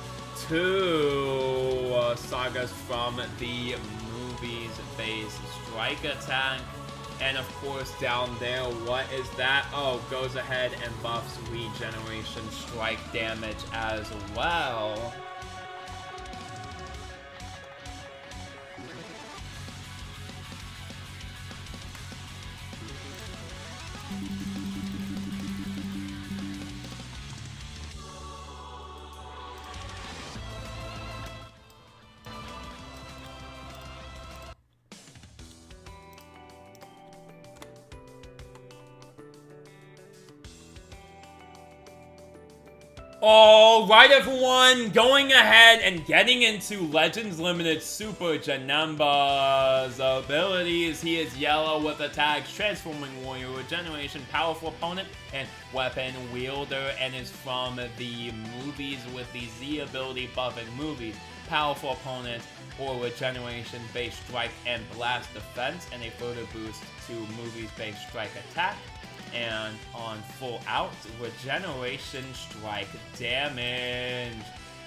to sagas from the movies-based Strike Attack. And of course down there, what is that? Oh, goes ahead and buffs Regeneration Strike damage as well. Alright everyone, going ahead and getting into Legends Limited Super Janemba's abilities. He is yellow with attacks, Transforming Warrior, Regeneration, Powerful Opponent, and Weapon Wielder, and is from the movies with the Z ability buffing movies. Powerful Opponent or Regeneration based Strike and Blast Defense, and a further boost to movies based Strike Attack. And on full out, Regeneration Strike damage.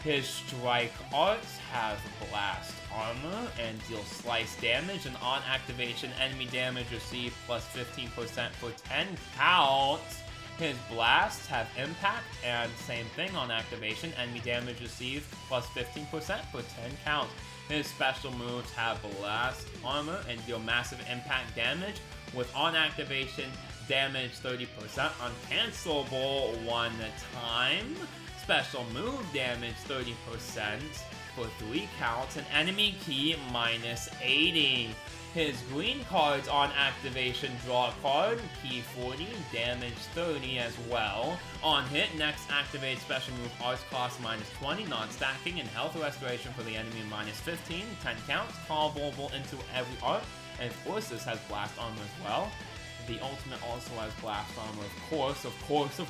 His Strike arts have Blast Armor and deal Slice damage, and on activation, enemy damage received plus 15% for 10 counts. His blasts have Impact, and same thing on activation, enemy damage received plus 15% for 10 counts. His special moves have Blast Armor and deal massive impact damage, with on activation, damage 30% uncancelable one time. Special move damage 30% for 3 counts, and enemy key minus 80. His green cards on activation, draw a card, key 40, damage 30 as well. On hit, next activate special move arts cost minus 20, non-stacking, and health restoration for the enemy minus 15, 10 counts, callable into every art, and of course this has blast armor as well. The ultimate also has blast armor, of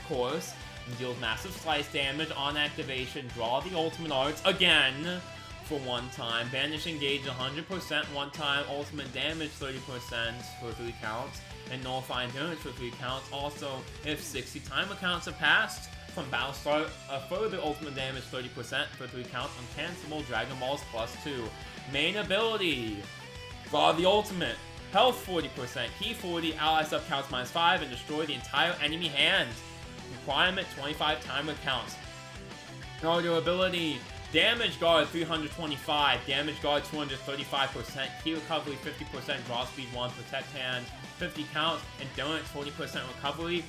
course, and deals massive slice damage on activation, draw the ultimate arts again for 1 time, banish engage 100% 1 time, ultimate damage 30% for 3 counts, and nullify endurance for 3 counts. Also, if 60 timer counts have passed from battle start, a further ultimate damage 30% for 3 counts, uncancelable Dragon Balls +2. Main ability, draw the ultimate, health 40%, key 40, ally sub counts -5, and destroy the entire enemy hand. Requirement 25 timer counts. Order ability, damage guard 325, damage guard 235%, key recovery 50%, draw speed 1, protect hand 50 counts, endurance 40% recovery.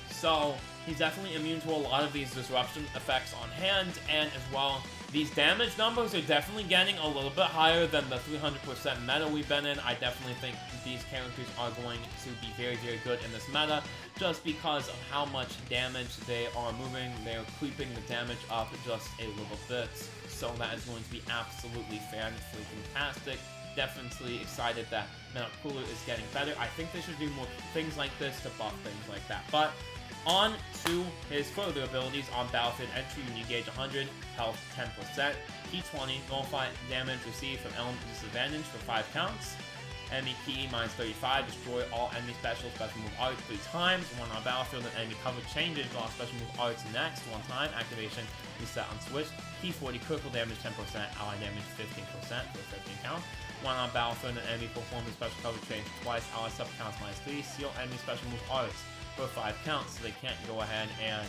So he's definitely immune to a lot of these disruption effects on hand, and as well, these damage numbers are definitely getting a little bit higher than the 300% meta we've been in. I definitely think these characters are going to be very, very good in this meta, just because of how much damage they are moving. They're creeping the damage up just a little bit, so that is going to be absolutely fan-freaking-tastic. Definitely excited that Meta Cooler is getting better. I think they should do more things like this to buff things like that, but on to his further abilities. On battlefield entry, you engage 100, health 10%, key 20, nullify damage received from element disadvantage for 5 counts. Enemy key minus 35, destroy all enemy special move arts 3 times. When on battlefield, an enemy cover changes, draw special move arts next 1 time. Activation reset on switch. Key 40, critical damage 10%, ally damage 15% for 15 counts. When on battlefield, an enemy performs a special cover change twice, ally sub counts -3, seal enemy special move arts for 5 counts, so they can't go ahead and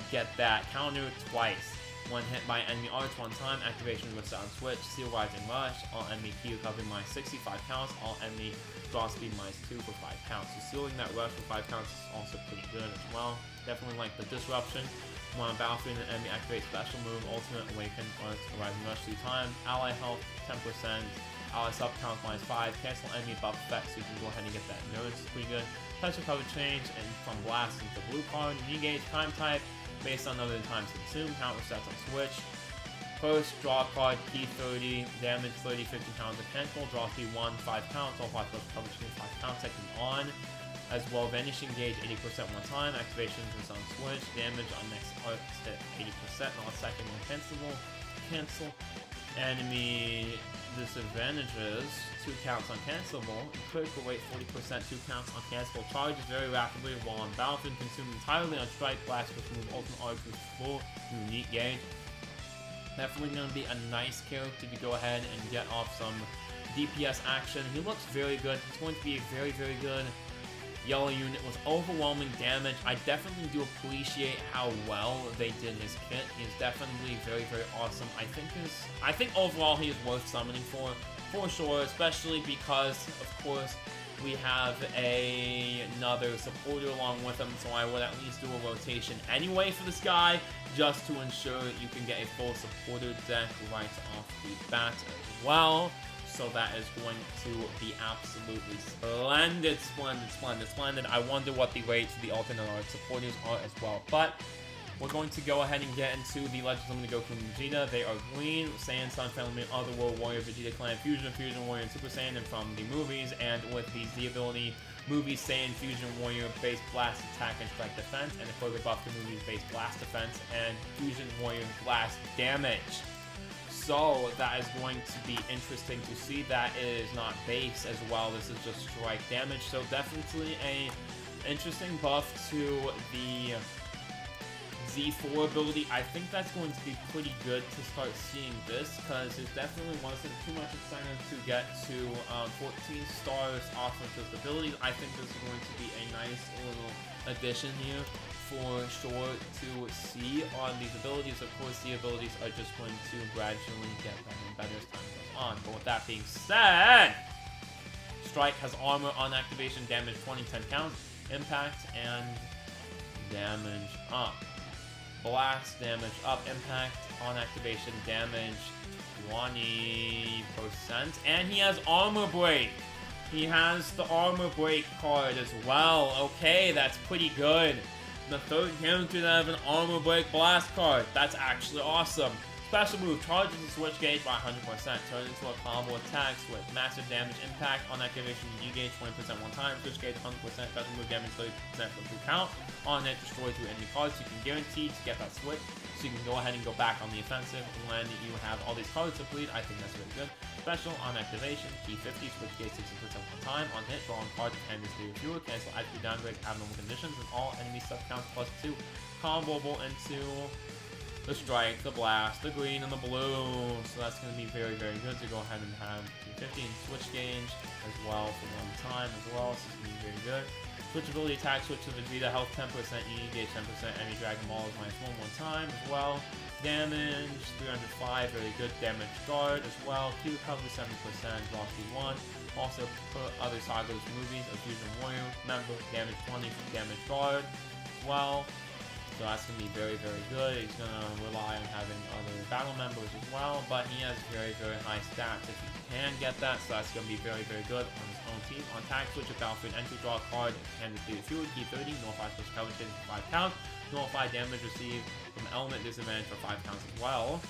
get that counter twice. When hit by enemy arts 1 time, activation reset on switch, seal rising rush, all enemy key recovery -65 counts, all enemy draw speed -2 for 5 counts. So sealing that rush for 5 counts is also pretty good as well. Definitely like the disruption. When on battlefield, an enemy activates special move, ultimate awaken arts rising rush 3 times, ally health 10%, ally sub counts -5, cancel enemy buff effect, so you can go ahead and get that endurance. It's pretty good. Special cover change, and from blast into blue card, engage time type based on other times consumed, count resets on switch. First, draw card, key 30, damage 30, 15 counts of cancel, draw speed 1, 5 counts, all 5 special cover change, 5 counts, second on. As well, vanish engage 80% 1 time, activation is on switch, damage on next arts hit 80%, and all second uncancelable, cancel. Enemy disadvantages, 2 counts uncancelable, and critical rate 40%, 2 counts uncancelable, charges very rapidly while on battlefield, consumed entirely on strike, blast, which move ultimate arcs with full unique gauge. Definitely going to be a nice character to go ahead and get off some DPS action. He looks very good. He's going to be a very, very good yellow unit with overwhelming damage. I definitely do appreciate how well they did his kit. He is definitely very, very awesome. I think overall he is worth summoning for sure, especially because, of course, we have another supporter along with him, so I would at least do a rotation anyway for this guy, just to ensure that you can get a full supporter deck right off the bat as well. So that is going to be absolutely splendid. I wonder what the rates for the alternate art supporters are as well. But we're going to go ahead and get into the Legends of Goku and Vegeta. They are green, Saiyan, Sun, Family, Otherworld, Warrior, Vegeta Clan, Fusion, Fusion Warrior, and Super Saiyan, and from the movies, and with the Z ability, movie Saiyan, Fusion Warrior, base blast, attack, and strike defense, and a further buff to movie's base blast defense, and Fusion Warrior blast damage. So that is going to be interesting to see. That is not base as well, this is just strike damage, so definitely a interesting buff to the Z4 ability. I think that's going to be pretty good to start seeing this, because there definitely wasn't too much incentive to get to 14 stars off of this ability. I think this is going to be a nice little addition here for sure to see on these abilities. Of course, the abilities are just going to gradually get better and better as time goes on. But with that being said, Strike has armor on activation, damage 20, 10 counts, impact, and damage up. Blast, damage up, impact on activation, damage 20%, and he has armor break. He has the armor break card as well. Okay, that's pretty good. The third character to have an armor break blast card. That's actually awesome. Special move, charges the switch gauge by 100%. Turn into a combo attack with massive damage impact. On activation, you gauge 20% one time. Switch gauge 100%. Special move damage 30% for 2 count. On hit, destroy 2 enemy cards. You can guarantee to get that switch. So you can go ahead and go back on the offensive when you have all these cards to bleed. I think that's really good. Special on activation, key 50, switch gauge 60% one time. On hit, draw on cards with canvas 3 or fewer. Cancel attribute downgrade, abnormal conditions, and all enemy sub counts +2. Comboable into the strike, the blast, the green, and the blue. So that's going to be very, very good to go ahead and have 250 and switch gauge as well for one time as well. So it's going to be very good. Switch ability attack, switch to Vegeta, health 10%, E gauge 10%, enemy Dragon Ball is -1 one time as well. Damage 305, very good. Damage guard as well. Key recovery 70%, velocity 1. Also put other sagas movies of Fusion Warrior. Remember, damage 20 for damage guard as well. So that's going to be very, very good. He's going to rely on having other battle members as well, but he has very, very high stats if he can get that, so that's going to be very, very good on his own team. On attack, switch of battlefield, entry, draw a card, and defeat fuel, key 30, nullify special coverage hitting for 5 counts, nullify damage received from element disadvantage for 5 counts as well.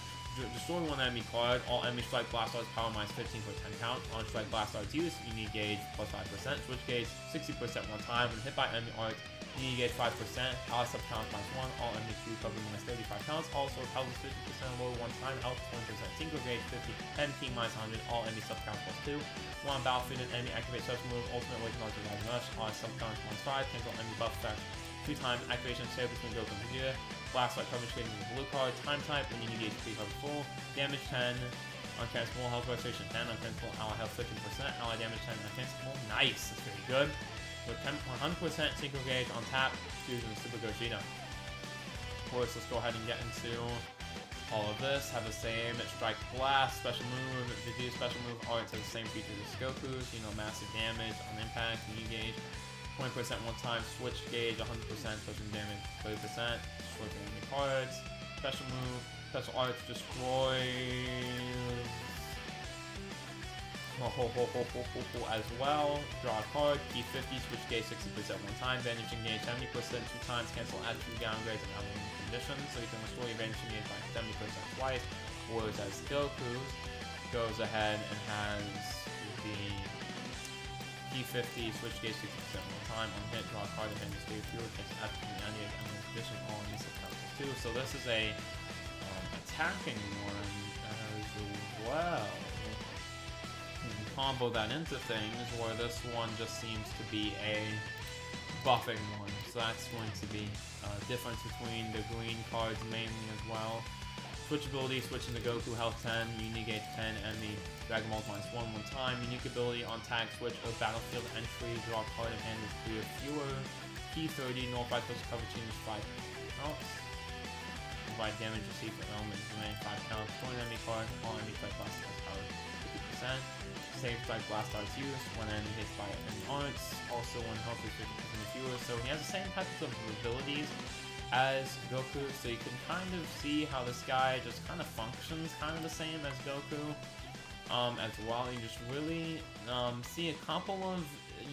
Destroy one enemy card, all enemy strike blast arts power -15 for 10 count. On strike blast arts use, you need gauge +5%, switch gauge 60% one time. When hit by enemy arts, you need gauge 5%, ally sub count +1, all enemy Q cover -35 counts. Also, health 50% lower one time, health 20%, single gauge 50, MP -100, all enemy sub count +2. One battlefield and enemy activate special move, ultimate weight knowledge of rush, ally sub count +5, cancel enemy buff effect 2 times, activation save between Goku and Vegeta. Blast like coverage getting the blue card, time type, when you need HP cover full, damage 10, uncancelable, health restoration 10, uncancelable, ally health 15%, ally damage 10, uncancelable, nice, that's pretty good. With 100% single gauge on tap, Fusion Super Gogeta. Of course, let's go ahead and get into all of this, have the same strike blast, special move, Vegeta special move, arts has the same features as Goku's, you know, massive damage on impact, new gauge, 20% one time, switch gauge, 100%, special damage, 30%, destroy enemy cards, special move, special arts, destroy as well, draw a card, key 50, switch gauge 60% one time, vanishing gauge 70% 2 times, cancel attribute downgrades and abnormal conditions, so you can restore your vanishing gauge by 70% twice, whereas as Goku's goes ahead and has the key 50, switch gauge 60% one time, on hit, draw a card, and stay fuel, cancel attribute downgrades and condition, all in this account too. So this is a attacking one as well. You can combo that into things where this one just seems to be a buffing one. So that's going to be a difference between the green cards mainly as well. Switch ability, switching to Goku, health 10, unique gauge 10, enemy Dragon Ball -1 one time. Unique ability on tag, switch of battlefield entry, draw a card in hand with 3 or fewer. Key 30, nullify special coverage change 5 counts. Provide damage received for elements, remain 5 counts. Join enemy card, all enemy strike blast arts power 50%. Save strike blast arts used when enemy hits by enemy arts. Also when health is 50% or fewer. So he has the same types of abilities as Goku, so you can kind of see how this guy just kind of functions kind of the same as Goku as well. You just really see a couple of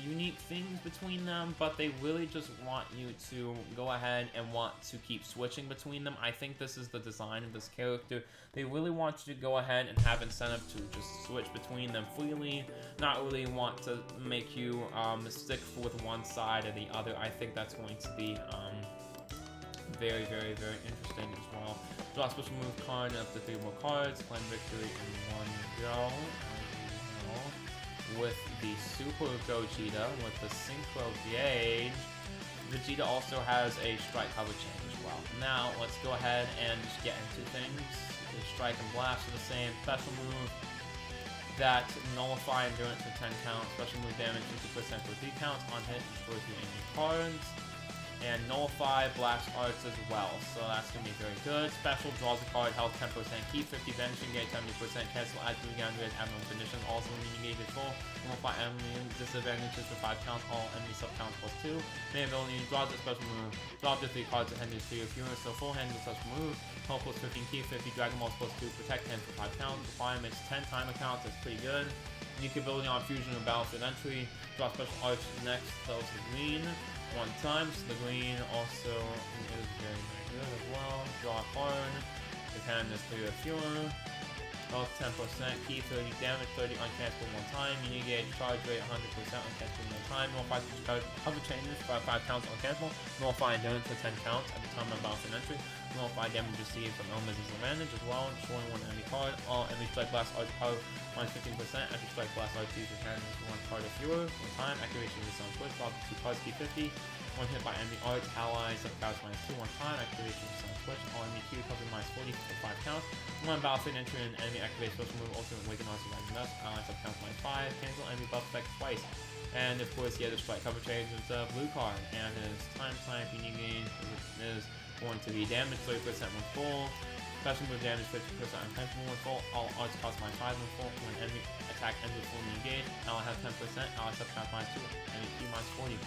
unique things between them, but they really just want you to go ahead and want to keep switching between them. I think this is the design of this character. They really want you to go ahead and have incentive to just switch between them freely, not really want to make you stick with one side or the other. I think that's going to be very, very, very interesting as well. Draw a special move card and up to 3 more cards. Claim victory in one go. With the Super Gogeta, with the Synchro Gauge, Vegeta also has a strike cover change as well. Now, let's go ahead and just get into things. The strike and blast are the same. Special move that nullify endurance for 10 counts. Special move damage 50% for 3 counts. On hit, destroys the enemy cards. And nullify blast arts as well, so that's going to be very good. Special draws a card, health 10%, keep 50, vanishing gate 70%, cancel add 3 downgrade, abnormal condition, also when you engage it full, nullify enemy disadvantages for 5 counts, all enemy sub counts +2. Main ability, draws a special move, draw up to 3 cards at hand is 3 or fewer, so full hand with such move, health +15, keep 50, Dragon Balls +2, protect 10 for 5 counts, apply makes 10 timer counts, that's pretty good. Unique ability on fusion or battlefield entry, draw special arts next, those the green. 1 time, so the green also is very, very good as well. Draw a card. The hand is 3 or fewer. Health 10%, key 30 damage, 30 uncancelable 1 time. Unique gauge charge rate 100% uncancelable 1 time. Nullify cover changes for 5 counts uncancelable. Nullify endurance for 10 counts at the time of battlefield entry. Nullify damage received from elements as advantage as well. Destroying 1 enemy card. All enemy strike blast arts power minus 15%. After strike blast arts use your hand is 1 card or fewer. 1 time. Activation of the sound switch. Drop 2 cards, key 50. 1 hit by enemy arts, allies, sub counts minus 2, 1 time. Activation of the sound switch. All enemy Q cover minus 40 for 5 counts. 1 battlefield entry and enemy activate special move. Ultimate Awaken on surviving dust. Allies sub counts minus 5. Cancel enemy buff effect twice. And of course, the other strike cover change is a blue card. And his time type unique gain is going to be damage 30% when full. Special move damage 50% uncancelable when full. All arts cost minus 5 when full. When enemy attack ends with full engage, ally has 10%. Ally sub count minus 2. Enemy Q minus 40.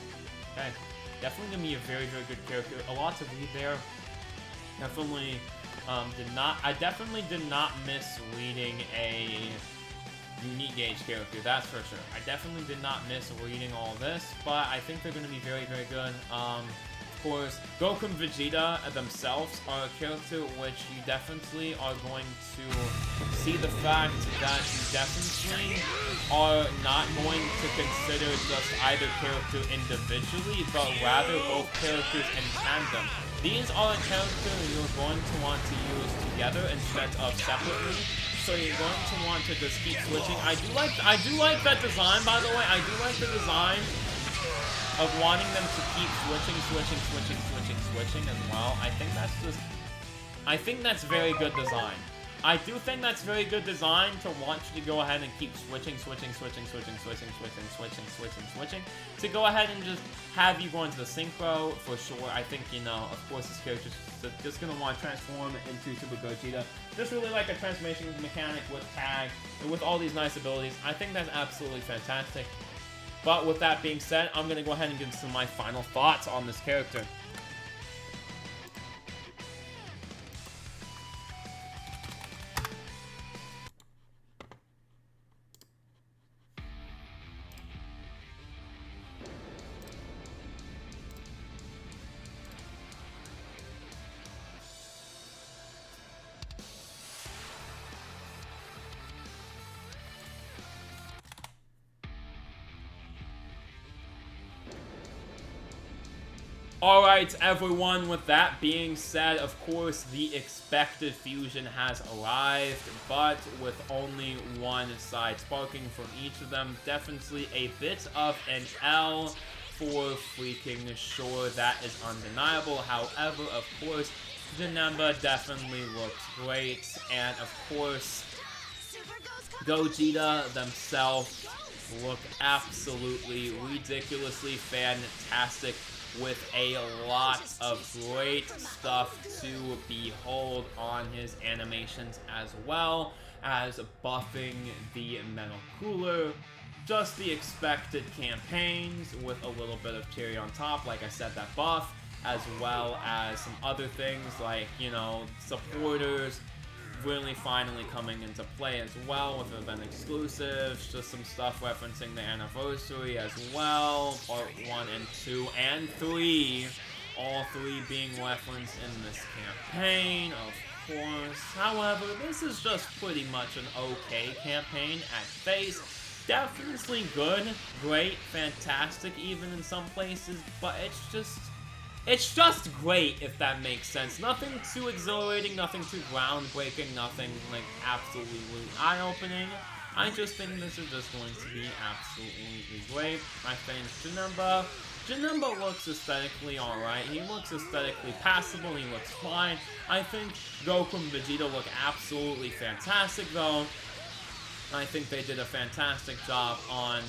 Okay. Definitely gonna be a very, very good character. A lot to read there. Definitely I definitely did not miss reading a unique gauge character, that's for sure. I definitely did not miss reading all this, but I think they're gonna be very, very good. Of course, Goku and Vegeta themselves are a character which you definitely are going to see the fact that you definitely are not going to consider just either character individually, but rather both characters in tandem. These are a character you're going to want to use together instead of separately. So you're going to want to just keep switching. I do like that design, by the way. I do like the design of wanting them to keep switching as well. I think that's very good design. I do think that's very good design to want you to go ahead and keep switching, to go ahead and just have you go into the synchro for sure. I think, you know, of course this character's just gonna want to transform into Super Gogeta. Just really like a transformation mechanic with tag and with all these nice abilities. I think that's absolutely fantastic. But with that being said, I'm gonna go ahead and get into my final thoughts on this character. Alright everyone, with that being said, of course the expected fusion has arrived, but with only one side sparking from each of them. Definitely a bit of an L for freaking sure, that is undeniable. However, of course, JANEMBA definitely looks great, and of course, Gogeta themselves look absolutely ridiculously fantastic, with a lot of great stuff to behold on his animations, as well as buffing the metal cooler. Just the expected campaigns with a little bit of cherry on top, like I said, that buff, as well as some other things like, you know, supporters, really finally coming into play as well with event exclusives, just some stuff referencing the anniversary as well, part 1 and 2 and 3, all 3 being referenced in this campaign, of course. However, this is just pretty much an okay campaign at face. Definitely good, great, fantastic even in some places, but it's just great, if that makes sense. Nothing too exhilarating, nothing too groundbreaking, nothing like absolutely eye-opening. I just think this is just going to be absolutely great. I think Janemba looks aesthetically alright. He looks aesthetically passable, he looks fine. I think Goku and Vegeta look absolutely fantastic though. I think they did a fantastic job on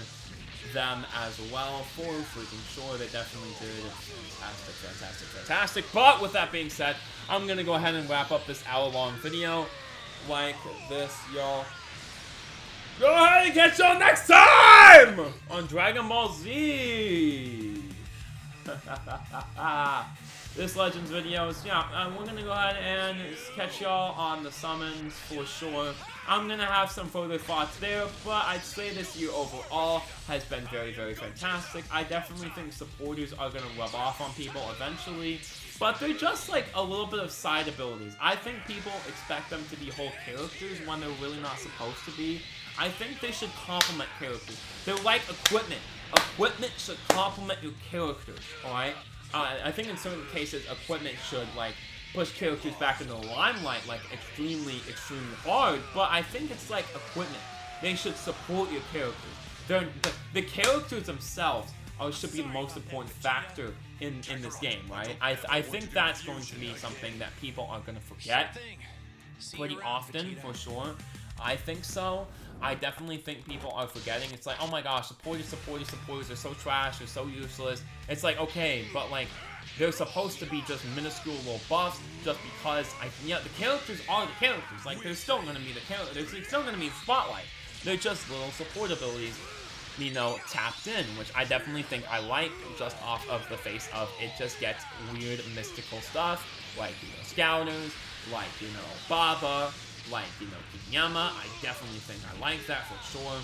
them as well, for freaking sure. They definitely did. Fantastic, fantastic, fantastic. But with that being said, I'm gonna go ahead and wrap up this hour-long video like this, y'all. Go ahead and catch y'all next time on Dragon Ball Z. This Legends video is, we're gonna go ahead and catch y'all on the summons for sure. I'm gonna have some further thoughts there, but I'd say this year overall has been very, very fantastic. I definitely think supporters are gonna rub off on people eventually, but they're just like a little bit of side abilities. I think people expect them to be whole characters when they're really not supposed to be. I think they should complement characters. They're like equipment. Equipment should complement your characters, alright? I think in certain cases, equipment should, like, push characters back into the limelight, like, extremely, extremely hard, but I think it's like equipment. They should support your characters. The characters themselves should be the most important factor in this game, right? I think that's going to be something that people are going to forget pretty often, for sure. I think so. I definitely think people are forgetting. It's like, oh my gosh, supporters are so trash, they're so useless. It's like, okay, but like, they're supposed to be just minuscule little buffs just because, the characters are the characters. Like, they're still going to be the characters. They're still going to be the spotlight. They're just little support abilities, tapped in, which I definitely think I like just off of the face of it just gets weird mystical stuff, like, Scouters, like, Baba, like, Kinyama. I definitely think I like that for sure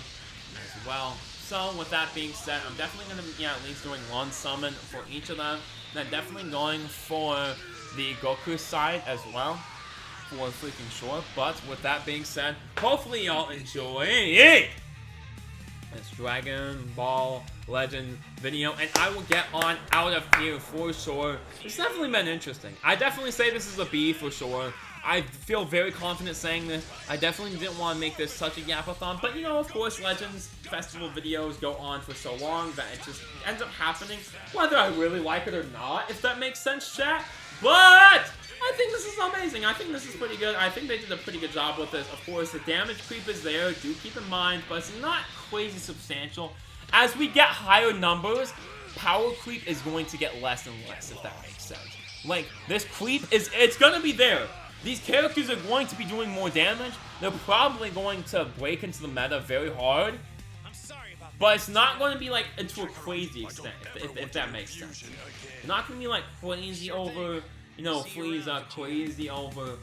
as well. So, with that being said, I'm definitely going to be, at least doing one summon for each of them. Then definitely going for the Goku side as well, for freaking sure. But, with that being said, hopefully y'all enjoy this Dragon Ball Legend video, and I will get on out of here for sure. It's definitely been interesting. I definitely say this is a B for sure. I feel very confident saying this. I definitely didn't want to make this such a yapathon, but of course, Legends Festival videos go on for so long that it just ends up happening, whether I really like it or not, if that makes sense, chat. But I think this is amazing. I think this is pretty good. I think they did a pretty good job with this. Of course, the damage creep is there, do keep in mind, but it's not crazy substantial. As we get higher numbers, power creep is going to get less and less, if that makes sense. Like, this creep it's gonna be there. These characters are going to be doing more damage. They're probably going to break into the meta very hard. But it's not going to be like to a crazy extent, if that makes sense. It's not going to be like crazy over, Frieza, crazy over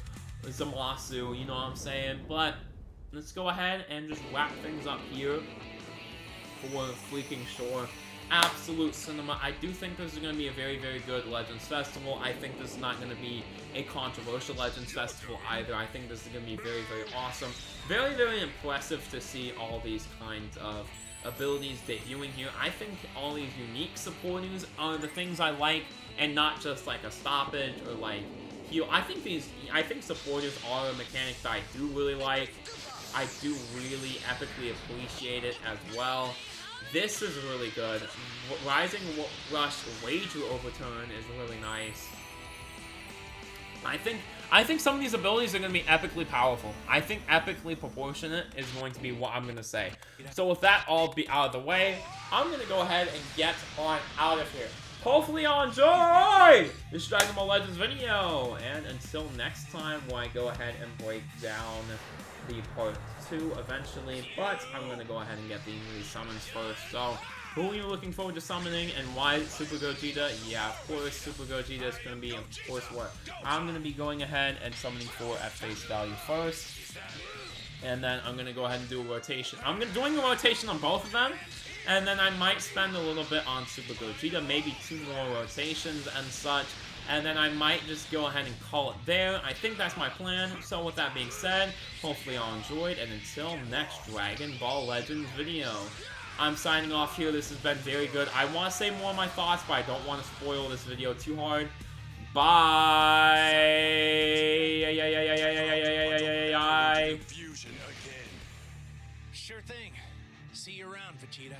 Zamasu, you know what I'm saying? But let's go ahead and just wrap things up here for freaking sure. Absolute cinema. I do think this is going to be a very, very good Legends Festival. I think this is not going to be a controversial Legends Festival either. I think this is going to be very, very awesome. Very, very impressive to see all these kinds of abilities debuting here. I think all these unique supporters are the things I like, and not just like a stoppage or like heal. I think supporters are a mechanic that I do really like. I do really epically appreciate it as well. This is really good. Rising Rush Rage Overturn is really nice. I think some of these abilities are going to be epically powerful. I think epically proportionate is going to be what I'm going to say. So with that all be out of the way, I'm going to go ahead and get on out of here. Hopefully y'all enjoy this Dragon Ball Legends video. And until next time, where I go ahead and break down the part 2 eventually. But I'm going to go ahead and get these summons first. So Who are you looking forward to summoning, and why Super Gogeta? Yeah, of course, Super Gogeta is going to be, of course, what I'm going to be going ahead and summoning for at face value first. And then I'm going to go ahead and do a rotation. I'm doing a rotation on both of them. And then I might spend a little bit on Super Gogeta, maybe 2 more rotations and such. And then I might just go ahead and call it there. I think that's my plan. So with that being said, hopefully y'all enjoyed. And until next Dragon Ball Legends video, I'm signing off here. This has been very good. I want to say more of my thoughts, but I don't want to spoil this video too hard. Bye. Fusion again. Sure thing. See you around, Vegeta.